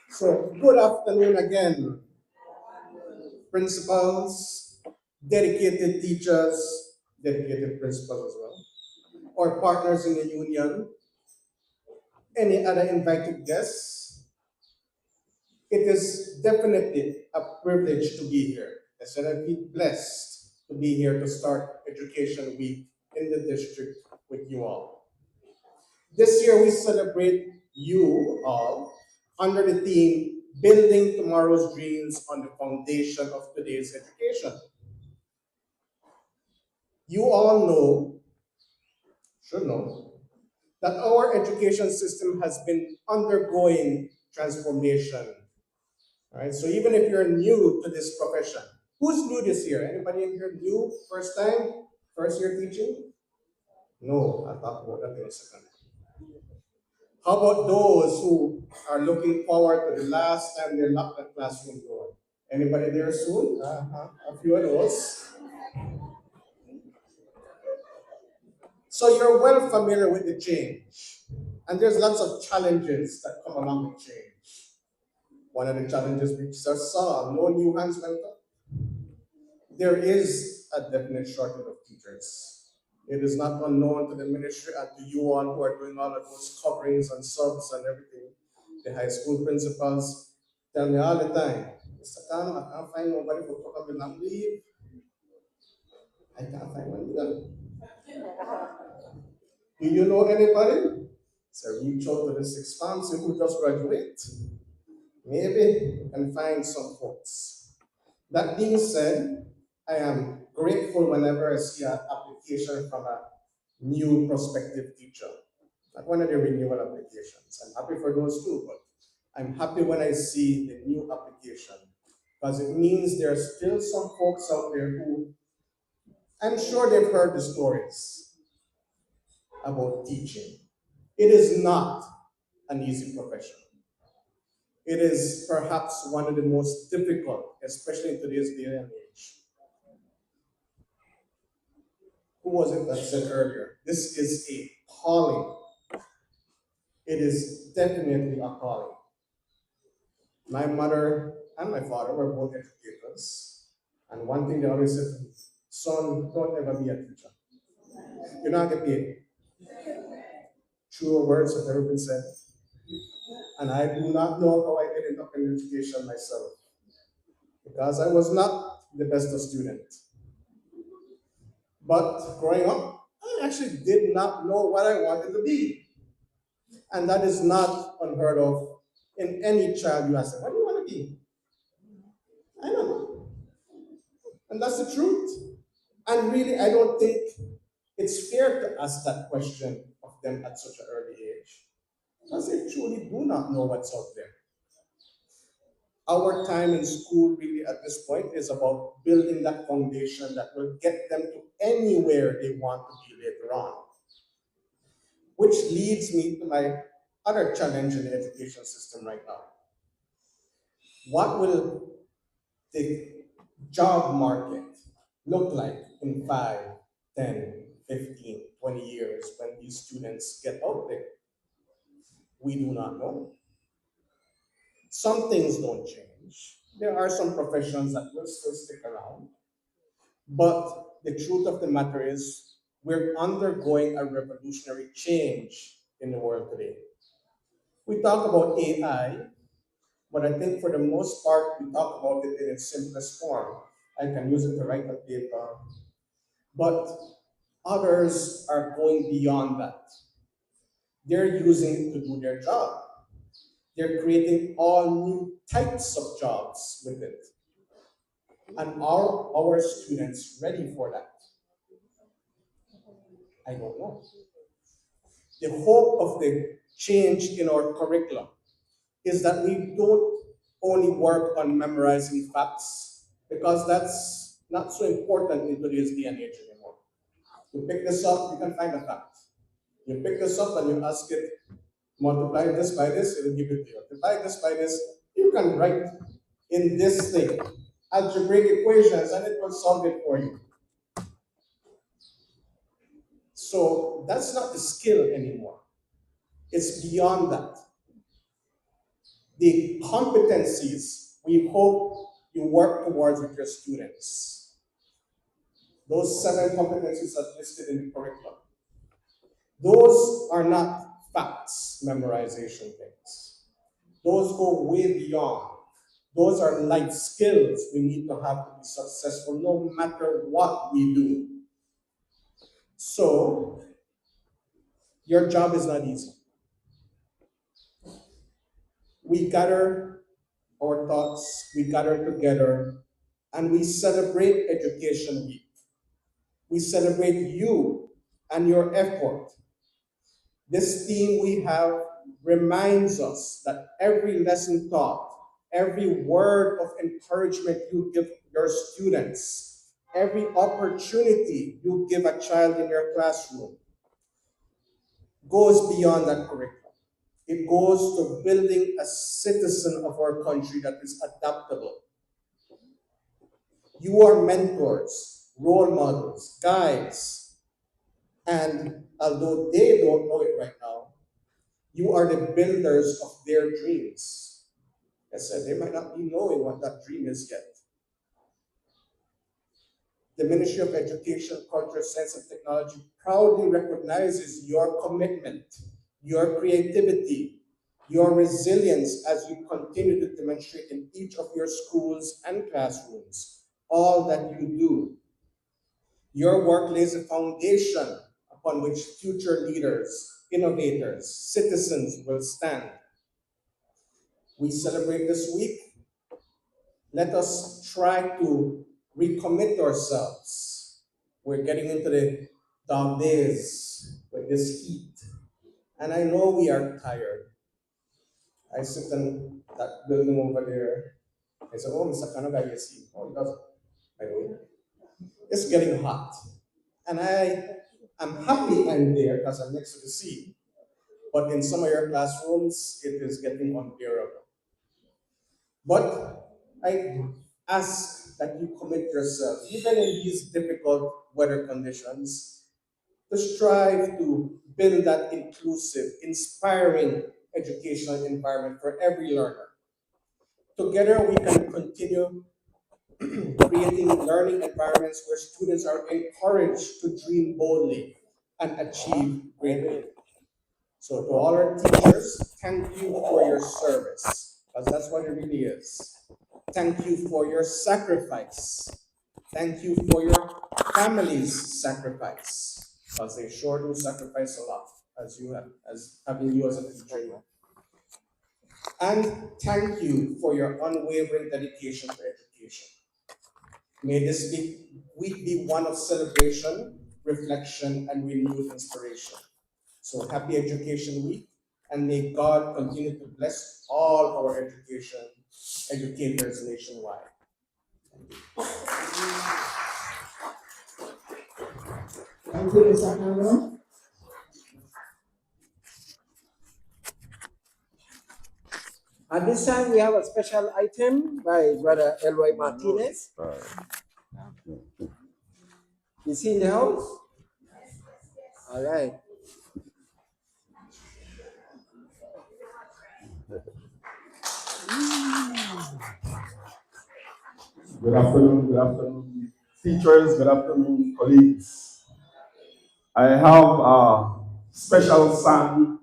So good afternoon again, principals, dedicated teachers, dedicated principals as well, or partners in the union, any other invited guests. It is definitely a privilege to be here. I said I feel blessed to be here to start Education Week in the district with you all. This year we celebrate you all under the theme, Building Tomorrow's Dreams on the Foundation of Today's Education. You all should know, that our education system has been undergoing transformation. All right, so even if you're new to this profession, who's new this year? Anybody in here new, first time, first year teaching? No, I'll talk about that in a second. How about those who are looking forward to the last time they lock the classroom door? Anybody there soon? A few of those. So you're well familiar with the change. And there's lots of challenges that come along with change. One of the challenges we just saw, no new hands went up. There is a definite shortage of teachers. It is not unknown to the ministry and to you all who are doing all of those coverings and subs and everything. The high school principals tell me all the time, Mr. Kano, I can't find nobody for cover with long leave. I can't find one either. Do you know anybody? So reach out to this expansive who just graduate. Maybe you can find some folks. That being said, I am grateful whenever I see an application from a new prospective teacher. Like one of the renewal applications. I'm happy for those too, but I'm happy when I see the new application because it means there are still some folks out there who I'm sure they've heard the stories about teaching. It is not an easy profession. It is perhaps one of the most difficult, especially in today's day and age. Who was it that said earlier? This is a calling. It is definitely a calling. My mother and my father were both educators. And one thing they always said to me, son, don't ever be a teacher. You're not get paid. Truer words have never been said. And I do not know how I ended up in education myself. Because I was not the best of students. But growing up, I actually did not know what I wanted to be. And that is not unheard of in any child you ask them, what do you want to be? I don't know. And that's the truth. And really, I don't think it's fair to ask that question of them at such an early age. Because they truly do not know what's out there. Our time in school really at this point is about building that foundation that will get them to anywhere they want to be later on. Which leads me to my other challenge in the education system right now. What will the job market look like in 5, 10, 15, 20 years when these students get out there? We do not know. Some things don't change. There are some professions that will still stick around. But the truth of the matter is, we're undergoing a revolutionary change in the world today. We talk about AI, but I think for the most part, we talk about it in its simplest form. I can use it to write a paper, but others are going beyond that. They're using it to do their job. They're creating all new types of jobs with it. And are our students ready for that? I don't know. The hope of the change in our curriculum is that we don't only work on memorizing facts, because that's not so important in today's day and age anymore. You pick this up, you can find a fact. You pick this up and you ask it, multiply this by this, it will give it to you. Multiply this by this, you can write in this thing algebraic equations and it will solve it for you. So that's not the skill anymore. It's beyond that. The competencies we hope you work towards with your students. Those 7 competencies are listed in the curriculum. Those are not facts, memorization things. Those go way beyond. Those are life skills we need to have to be successful no matter what we do. So, your job is not easy. We gather our thoughts, we gather together, and we celebrate Education Week. We celebrate you and your effort. This theme we have reminds us that every lesson taught, every word of encouragement you give your students, every opportunity you give a child in your classroom goes beyond that curriculum. It goes to building a citizen of our country that is adaptable, You are mentors, role models, guides, and although they don't know it right now, you are the builders of their dreams. I said, they might not be knowing what that dream is yet. The Ministry of Education, Culture, Science, and Technology proudly recognizes your commitment, your creativity, your resilience as you continue to demonstrate in each of your schools and classrooms all that you do. Your work lays a foundation upon which future leaders, innovators, citizens will stand. We celebrate this week. Let us try to recommit ourselves. We're getting into the dark days with this heat. And I know we are tired. I sit in that building over there. I said, oh, Mr. Kanoga, you see. Oh, he doesn't. By the way, it's getting hot. And I'm happy I'm there because I'm next to the sea. But in some of your classrooms, it is getting unbearable. But I ask that you commit yourself, even in these difficult weather conditions, to strive to build that inclusive, inspiring educational environment for every learner. Together, we can continue creating learning environments where students are encouraged to dream boldly and achieve greatly. So to all our teachers, thank you for your service, because that's what it really is. Thank you for your sacrifice. Thank you for your family's sacrifice, because they sure do sacrifice a lot, as having you as a teacher. And thank you for your unwavering dedication to education. May this week be one of celebration, reflection, and renewed inspiration. So happy Education Week, and may God continue to bless all our educators nationwide. Thank you, Mr. Cameron. At this time, we have a special item by Brother Elroy Martinez. Is he in the house? All right. Good afternoon, teachers, good afternoon, colleagues. I have a special song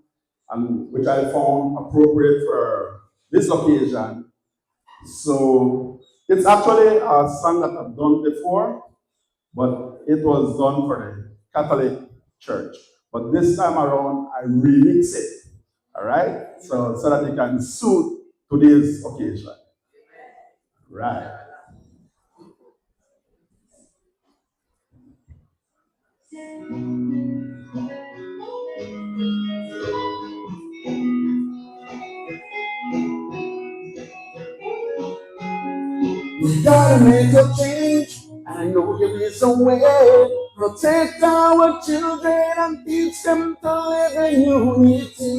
which I found appropriate for this occasion. So it's actually a song that I've done before, but it was done for the Catholic Church. But this time around, I remix it, all right? So that it can suit today's occasion. Right. We gotta make a change. I know there is a way. Protect our children and teach them to live in unity.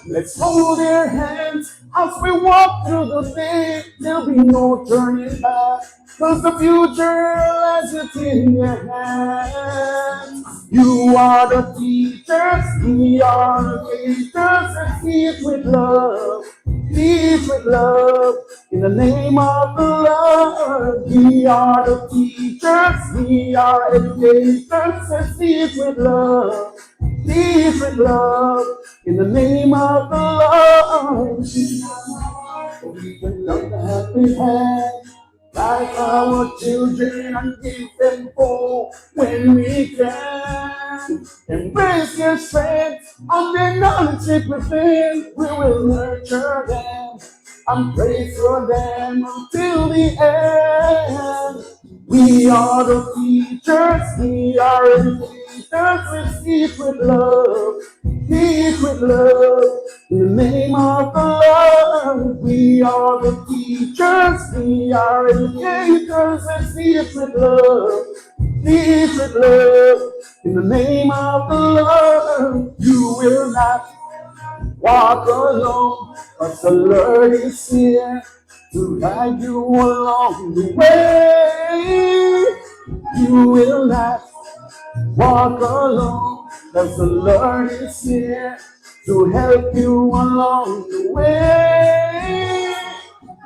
Let's hold their hands as we walk through the day. There'll be no turning back, 'cause the future lies within your hands. You are the teachers, we are the teachers, and teach with love. Teach with love, in the name of the Lord. We are the teachers, we are educators, and teach with love. Teach with love, in the name of the Lord. We can love the happy hand, like our children, and give them hope when we can. Embrace their strength and their knowledge within. We will nurture them and pray for them until the end. We are the teachers, we are educators, we teach with love. Teach with love, in the name of the Lord. We are the teachers, we are educators, and teach with love. Teach with love, in the name of the Lord. You will not walk alone, but the Lord is here to guide you along the way. you will not walk alone, 'cause the Lord is here to help you along the way.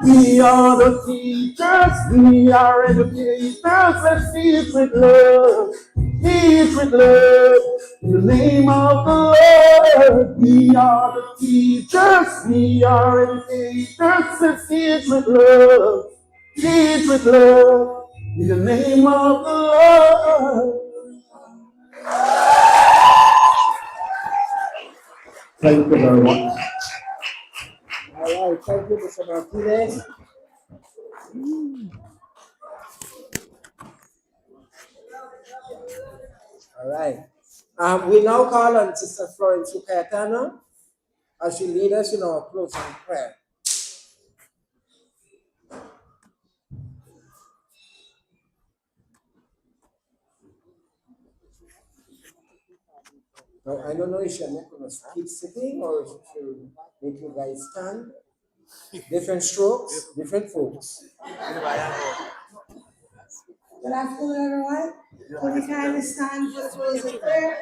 We are the teachers, we are educators, let's teach with love, teach with love, in the name of the Lord. We are the teachers, we are educators, let's teach with love, teach with love, in the name of the Lord. Thank you very much. All right, thank you, Mr. Martinez. All right. We now call on Sister Florence Cayetano as she leads us in our closing prayer. Now, I don't know if she's going to keep sitting or if she'll make you guys stand. Different strokes, different folks. Good afternoon, everyone. Will you kindly stand for the closing prayer?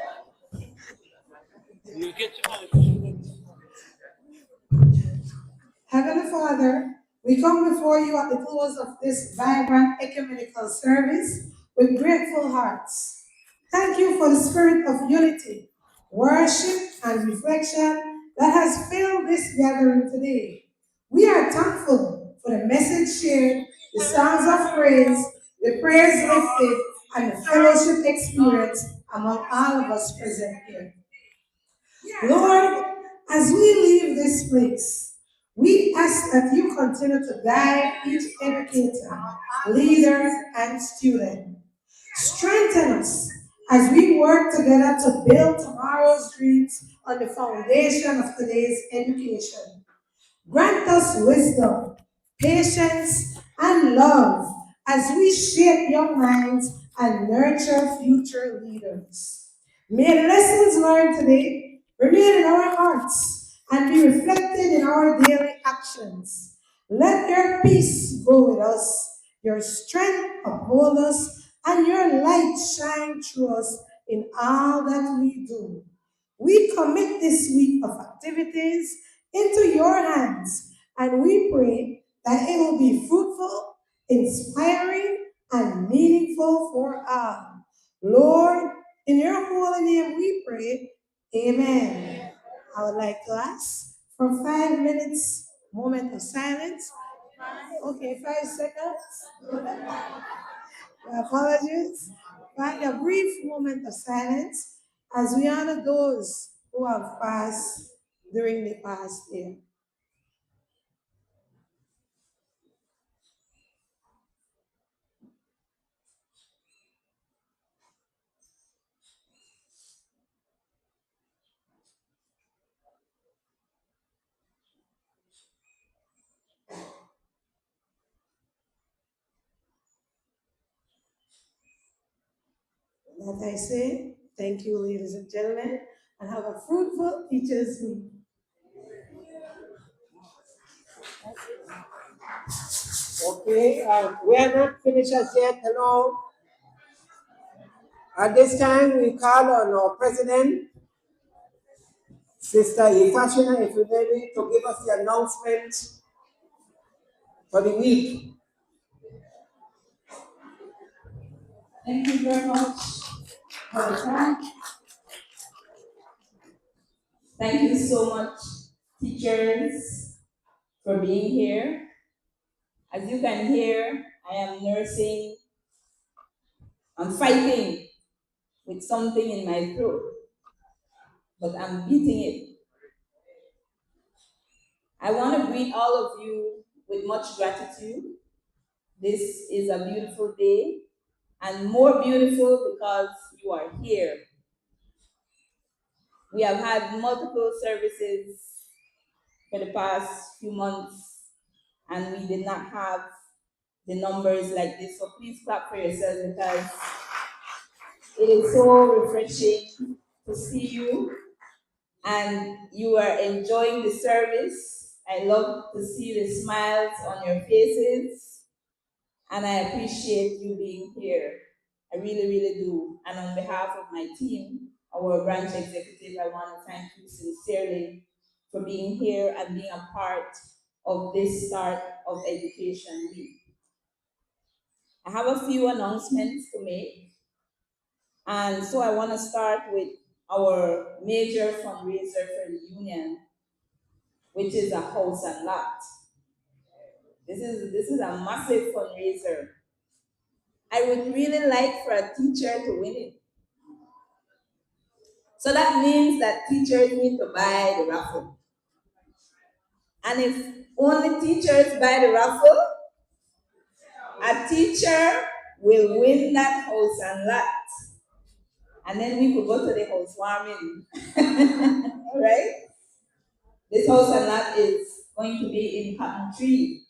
Heavenly Father, we come before you at the close of this vibrant ecumenical service with grateful hearts. Thank you for the spirit of unity, worship, and reflection that has filled this gathering today. We are thankful for the message shared, the songs of praise, the prayers lifted, and the fellowship experience among all of us present here. Lord, as we leave this place, we ask that you continue to guide each educator, leader, and student. Strengthen us as we work together to build tomorrow's dreams on the foundation of today's education. Grant us wisdom, patience, and love as we shape young minds and nurture future leaders. May the lessons learned today remain in our hearts and be reflected in our daily actions. Let your peace go with us, your strength uphold us, and your light shine through us in all that we do. We commit this week of activities into your hands, and we pray that it will be fruitful, inspiring, and meaningful for all. Lord, in your holy name we pray. Amen. I would like to ask for 5 minutes moment of silence. Okay, 5 seconds. Apologies. Find a brief moment of silence as we honor those who have passed during the past year. That I say, thank you, ladies and gentlemen, and have a fruitful Teachers Week. Okay, we are not finished as yet. Hello. At this time, we call on our president, Sister Ifashina, if you're ready, to give us the announcement for the week. Thank you very much for the time. Thank you so much, teachers, for being here. As you can hear, I am nursing, I'm fighting with something in my throat, but I'm beating it. I want to greet all of you with much gratitude. This is a beautiful day, and more beautiful because you are here. We have had multiple services for the past few months, and we did not have the numbers like this. So please clap for yourselves because it is so refreshing to see you and you are enjoying the service. I love to see the smiles on your faces and I appreciate you being here. I really, really do. And on behalf of my team, our branch executive, I want to thank you sincerely for being here and being a part of this start of Education Week. I have a few announcements to make. And so I want to start with our major fundraiser for the union, which is a house and lot. This is a massive fundraiser. I would really like for a teacher to win it. So that means that teachers need to buy the raffle. And if only teachers buy the raffle, a teacher will win that house and lot. And then we could go to the housewarming. All right? This house and lot is going to be in Cotton Tree.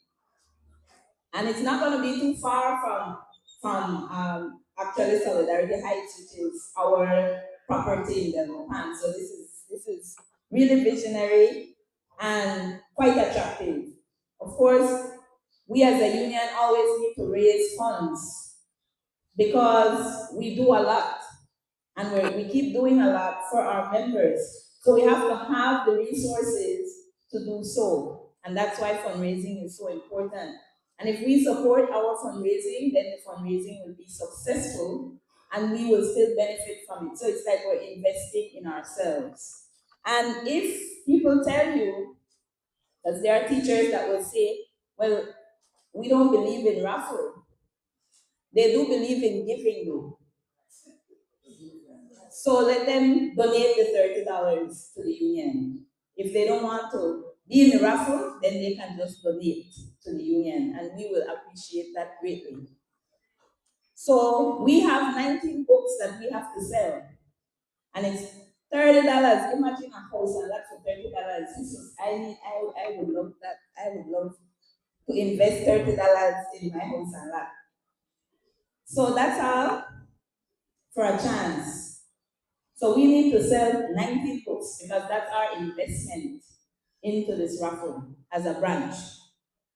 And it's not going to be too far from actually Solidarity Heights, which is our property in the Lopan. So this is really visionary and quite attractive. Of course, we as a union always need to raise funds because we do a lot and we keep doing a lot for our members. So we have to have the resources to do so. And that's why fundraising is so important. And if we support our fundraising, then the fundraising will be successful and we will still benefit from it. So it's like we're investing in ourselves. And if people tell you, because there are teachers that will say, well, we don't believe in raffle. They do believe in giving though. So let them donate the $30 to the union. If they don't want to be in the raffle, then they can just donate to the union, and we will appreciate that greatly. So we have 19 books that we have to sell, and it's $30. Imagine a house and that for $30. I would love that. I would love to invest $30 in my house and lot. So that's all for a chance. So we need to sell 19 books because that's our investment into this raffle as a branch.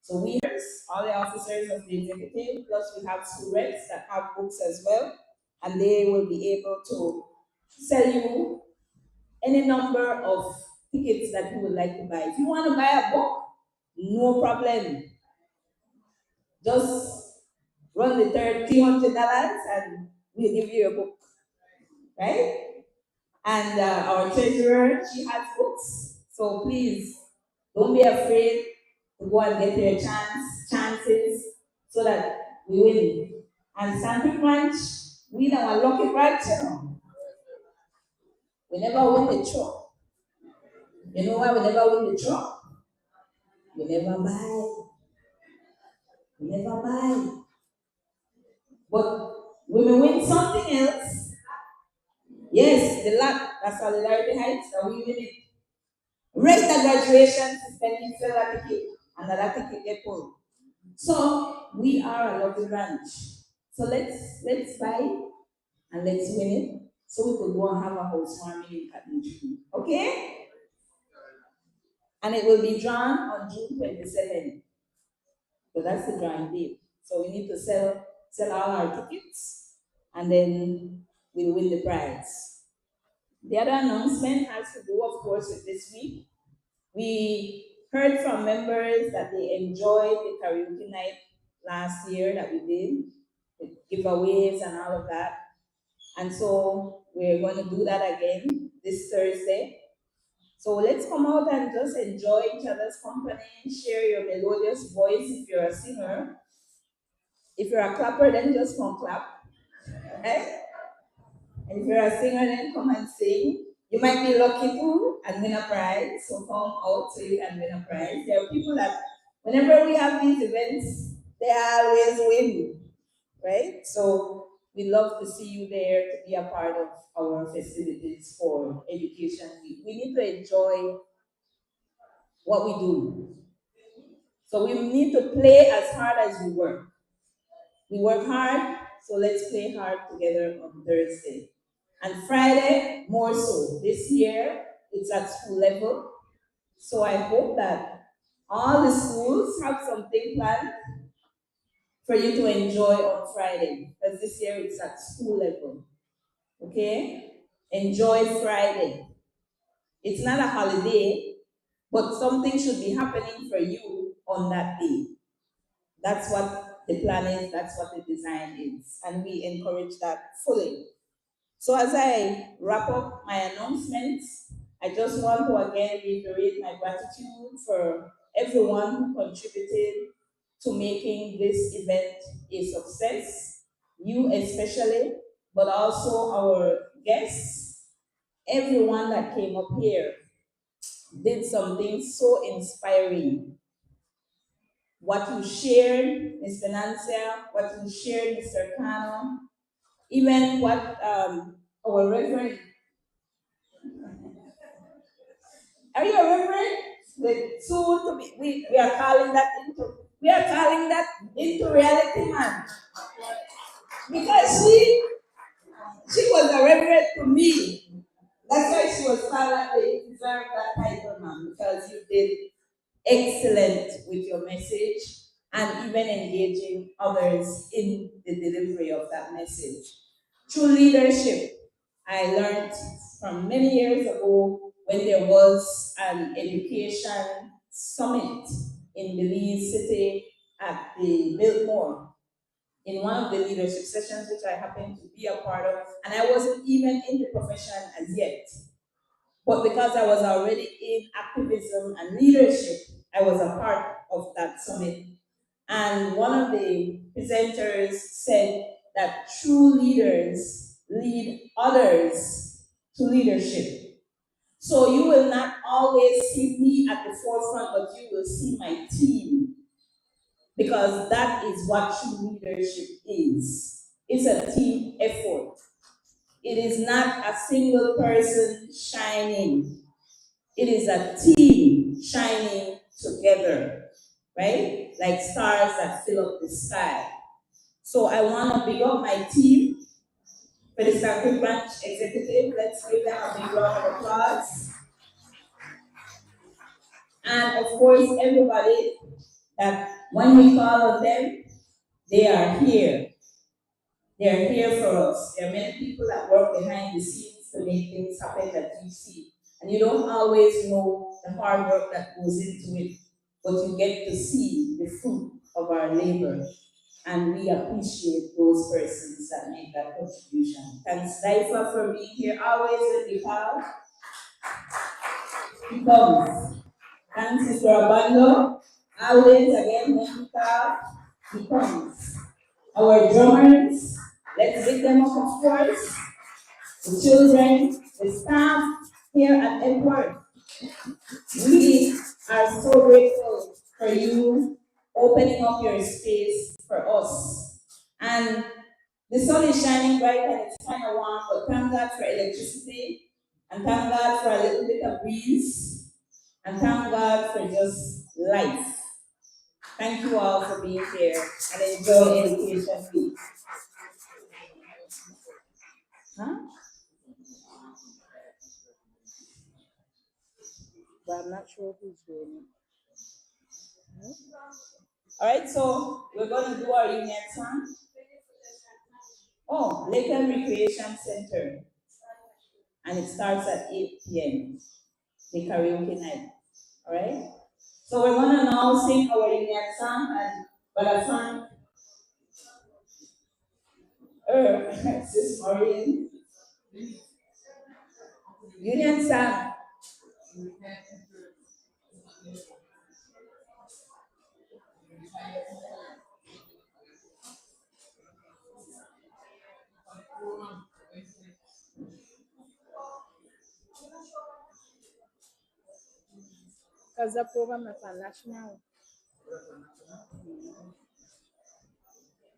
So we have all the officers of the executive, plus we have school reps that have books as well, and they will be able to sell you any number of tickets that you would like to buy. If you want to buy a book, no problem. Just run the $300 and we'll give you a book, right? And our treasurer, she has books. So please, don't be afraid to go and get your chances so that we win. And Sandy Branch, we know a lucky branch, you know. We never win the truck. You know why we never win the truck? We never buy. We never buy. But we may win something else. Yes, the lot, that's Solidarity Heights, and we win it. Raise the graduation system, you sell a ticket, and that ticket get pulled. So we are a lucky branch. So let's buy and let's win it so we could go and have a housewarming in Cotton Tree. Okay? And it will be drawn on June 27th. So that's the drawing date. So we need to sell all our tickets and then we'll win the prize. The other announcement has to do, of course, with this week. We heard from members that they enjoyed the karaoke night last year that we did, with giveaways and all of that. And so we're going to do that again this Thursday. So let's come out and just enjoy each other's company, share your melodious voice if you're a singer. If you're a clapper, then just come clap. Right? And if you're a singer, then come and sing. You might be lucky too and win a prize. So come out so you can win a prize. There are people that, whenever we have these events, they always win, right? So we love to see you there to be a part of our festivities for Education Week. We need to enjoy what we do. So we need to play as hard as we work. We work hard, so let's play hard together on Thursday. And Friday, more so. This year, it's at school level. So I hope that all the schools have something planned for you to enjoy on Friday, because this year it's at school level. Okay? Enjoy Friday. It's not a holiday, but something should be happening for you on that day. That's what the plan is, that's what the design is, and we encourage that fully. So as I wrap up my announcements, I just want to again reiterate my gratitude for everyone who contributed to making this event a success, you especially, but also our guests, everyone that came up here did something so inspiring. What you shared, Ms. Financia, what you shared, Mr. Kano, even what our Reverend, are you a Reverend? The soon to be, we are calling that into reality, man. Because she was a Reverend to me. That's why she was called that way. You deserve that title, man, because you did excellent with your message and even engaging others in the delivery of that message. True leadership, I learned from many years ago when there was an education summit in Belize City at the Biltmore in one of the leadership sessions, which I happened to be a part of, and I wasn't even in the profession as yet. But because I was already in activism and leadership, I was a part of that summit. And one of the presenters said that true leaders lead others to leadership. So you will not always see me at the forefront, but you will see my team, because that is what true leadership is. It's a team effort. It is not a single person shining. It is a team shining together, right? Like stars that fill up the sky. So I want to big up my team for the Sacred Branch Executive. Let's give them a big round of applause. And of course, everybody that when we call on them, they are here. They are here for us. There are many people that work behind the scenes to make things happen that you see. And you don't always know the hard work that goes into it, but you get to see the fruit of our labor. And we appreciate those persons that make that contribution. Thanks, Daifa, for being here always when we call. He comes. Thanks, Mr. Abando. Always again when we call, he comes. Our drummers, let's give them up, of course. The children, the staff here at Edward. We are so grateful for you opening up your space for us. And the sun is shining bright and it's kind of warm, but thank God for electricity, and thank God for a little bit of breeze, and thank God for just life. Thank you all for being here and enjoy Education Week. Huh? But I'm not sure who's doing it. All right, so we're going to do our union song. Oh, Lakeland Recreation Center. And it starts at 8 p.m. The karaoke night. All right? So we're going to now sing our union song, and but I thank Sis Maureen. Union song. Because the program is national.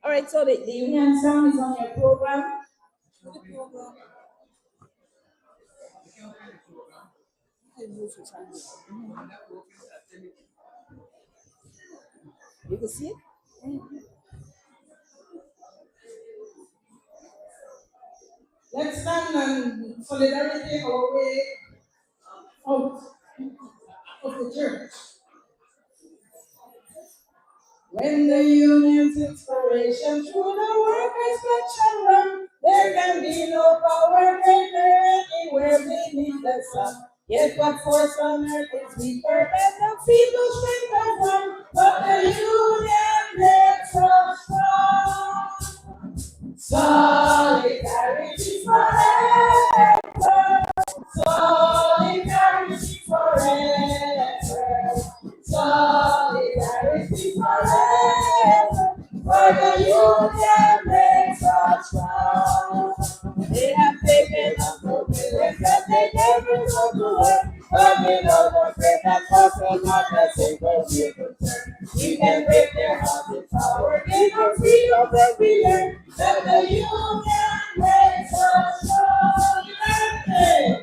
All right, so the union song is on your program. You can see it? Let's stand and solidarity our way out of the church. When the union's inspiration through the workers' action run, there can be no power greater anywhere beneath the sun. Yet what force on earth is weaker than the feeble strength of one? But the union makes us strong. Solidarity forever. Solidarity forever. Solidarity forever. For the union makes us strong. They have taken up the millions that they never go to work. But we know the faith that costs will not a single year to turn. We can break their hearts in power, give them freedom every year. That the union makes us strong.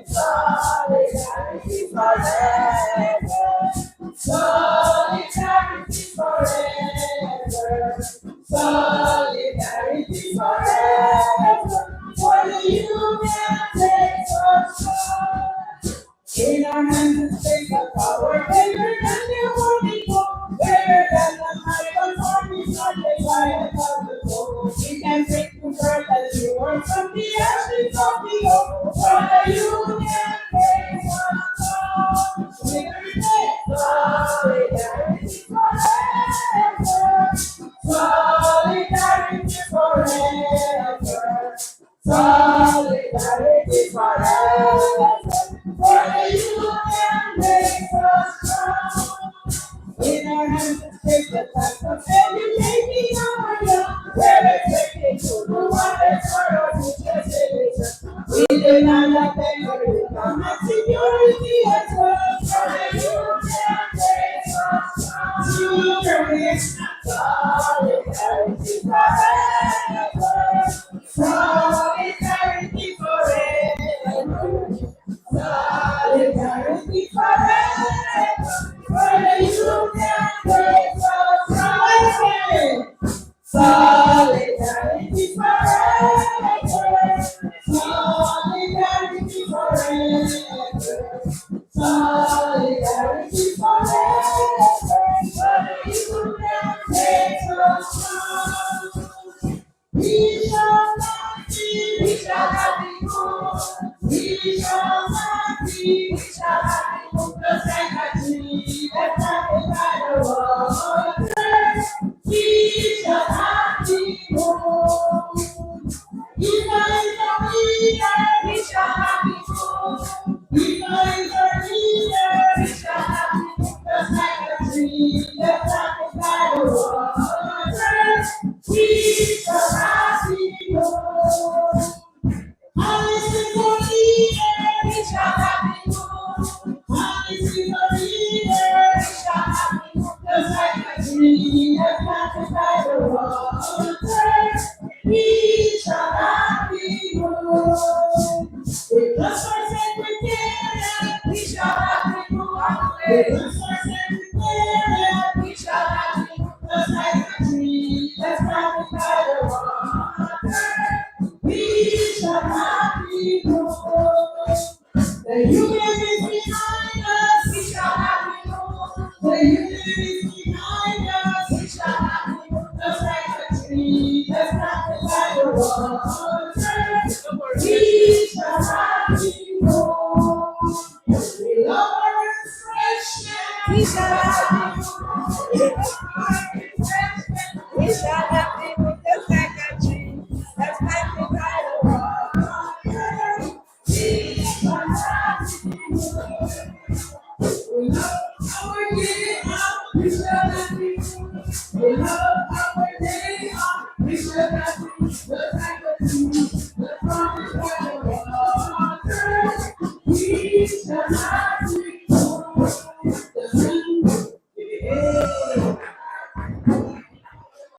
Solidarity forever. Solidarity forever. Solidarity forever. For the union makes us strong. In our hands is faith of power, greater than their holy hope, greater than the might of armies, not the giant of the foe. We can break the birth and the world from the ashes of the oak, for the union makes us strong. Solidarity forever. Solidarity forever. Solidarity forever. For the union makes us strong. In our hands is take the task of educating our young. We're expecting to do wonders for our future citizens. We demand that they will become and security as well. For the union makes us strong. Solidarity forever. Solidarity forever. Solidarity forever. For the union makes us strong. Solidarity forever. Solidarity forever. Solidarity forever. For the union makes us strong. We shall not be, we shall not be moved. We shall not be, we shall not be moved. Just like a tree that's planted by the water. We shall not be moved. Even if the leader, we shall not be moved. Even if the leader, we shall not be moved. Just like a tree that's planted by the water. We shall not be moved. Alice is the leader, we shall not be moved. Alice is the leader, we shall not be moved. Just like a tree that's planted by the water. We shall not be moved. With the source and with we shall not be moved. With the source and with we shall not be moved. Just like a tree that's planted by the water. We shall not be moved. The union is behind us, we shall not be moved. The union is behind us, we shall not be moved. Just like a tree that's planted by the water. We shall not be moved. We love our refreshment, we shall not be moved. We love our refreshment, we shall not be moved. Just like a tree that's planted by the water. We shall not be moved. We love our day off, we shall not be moved. We love our day off, we shall not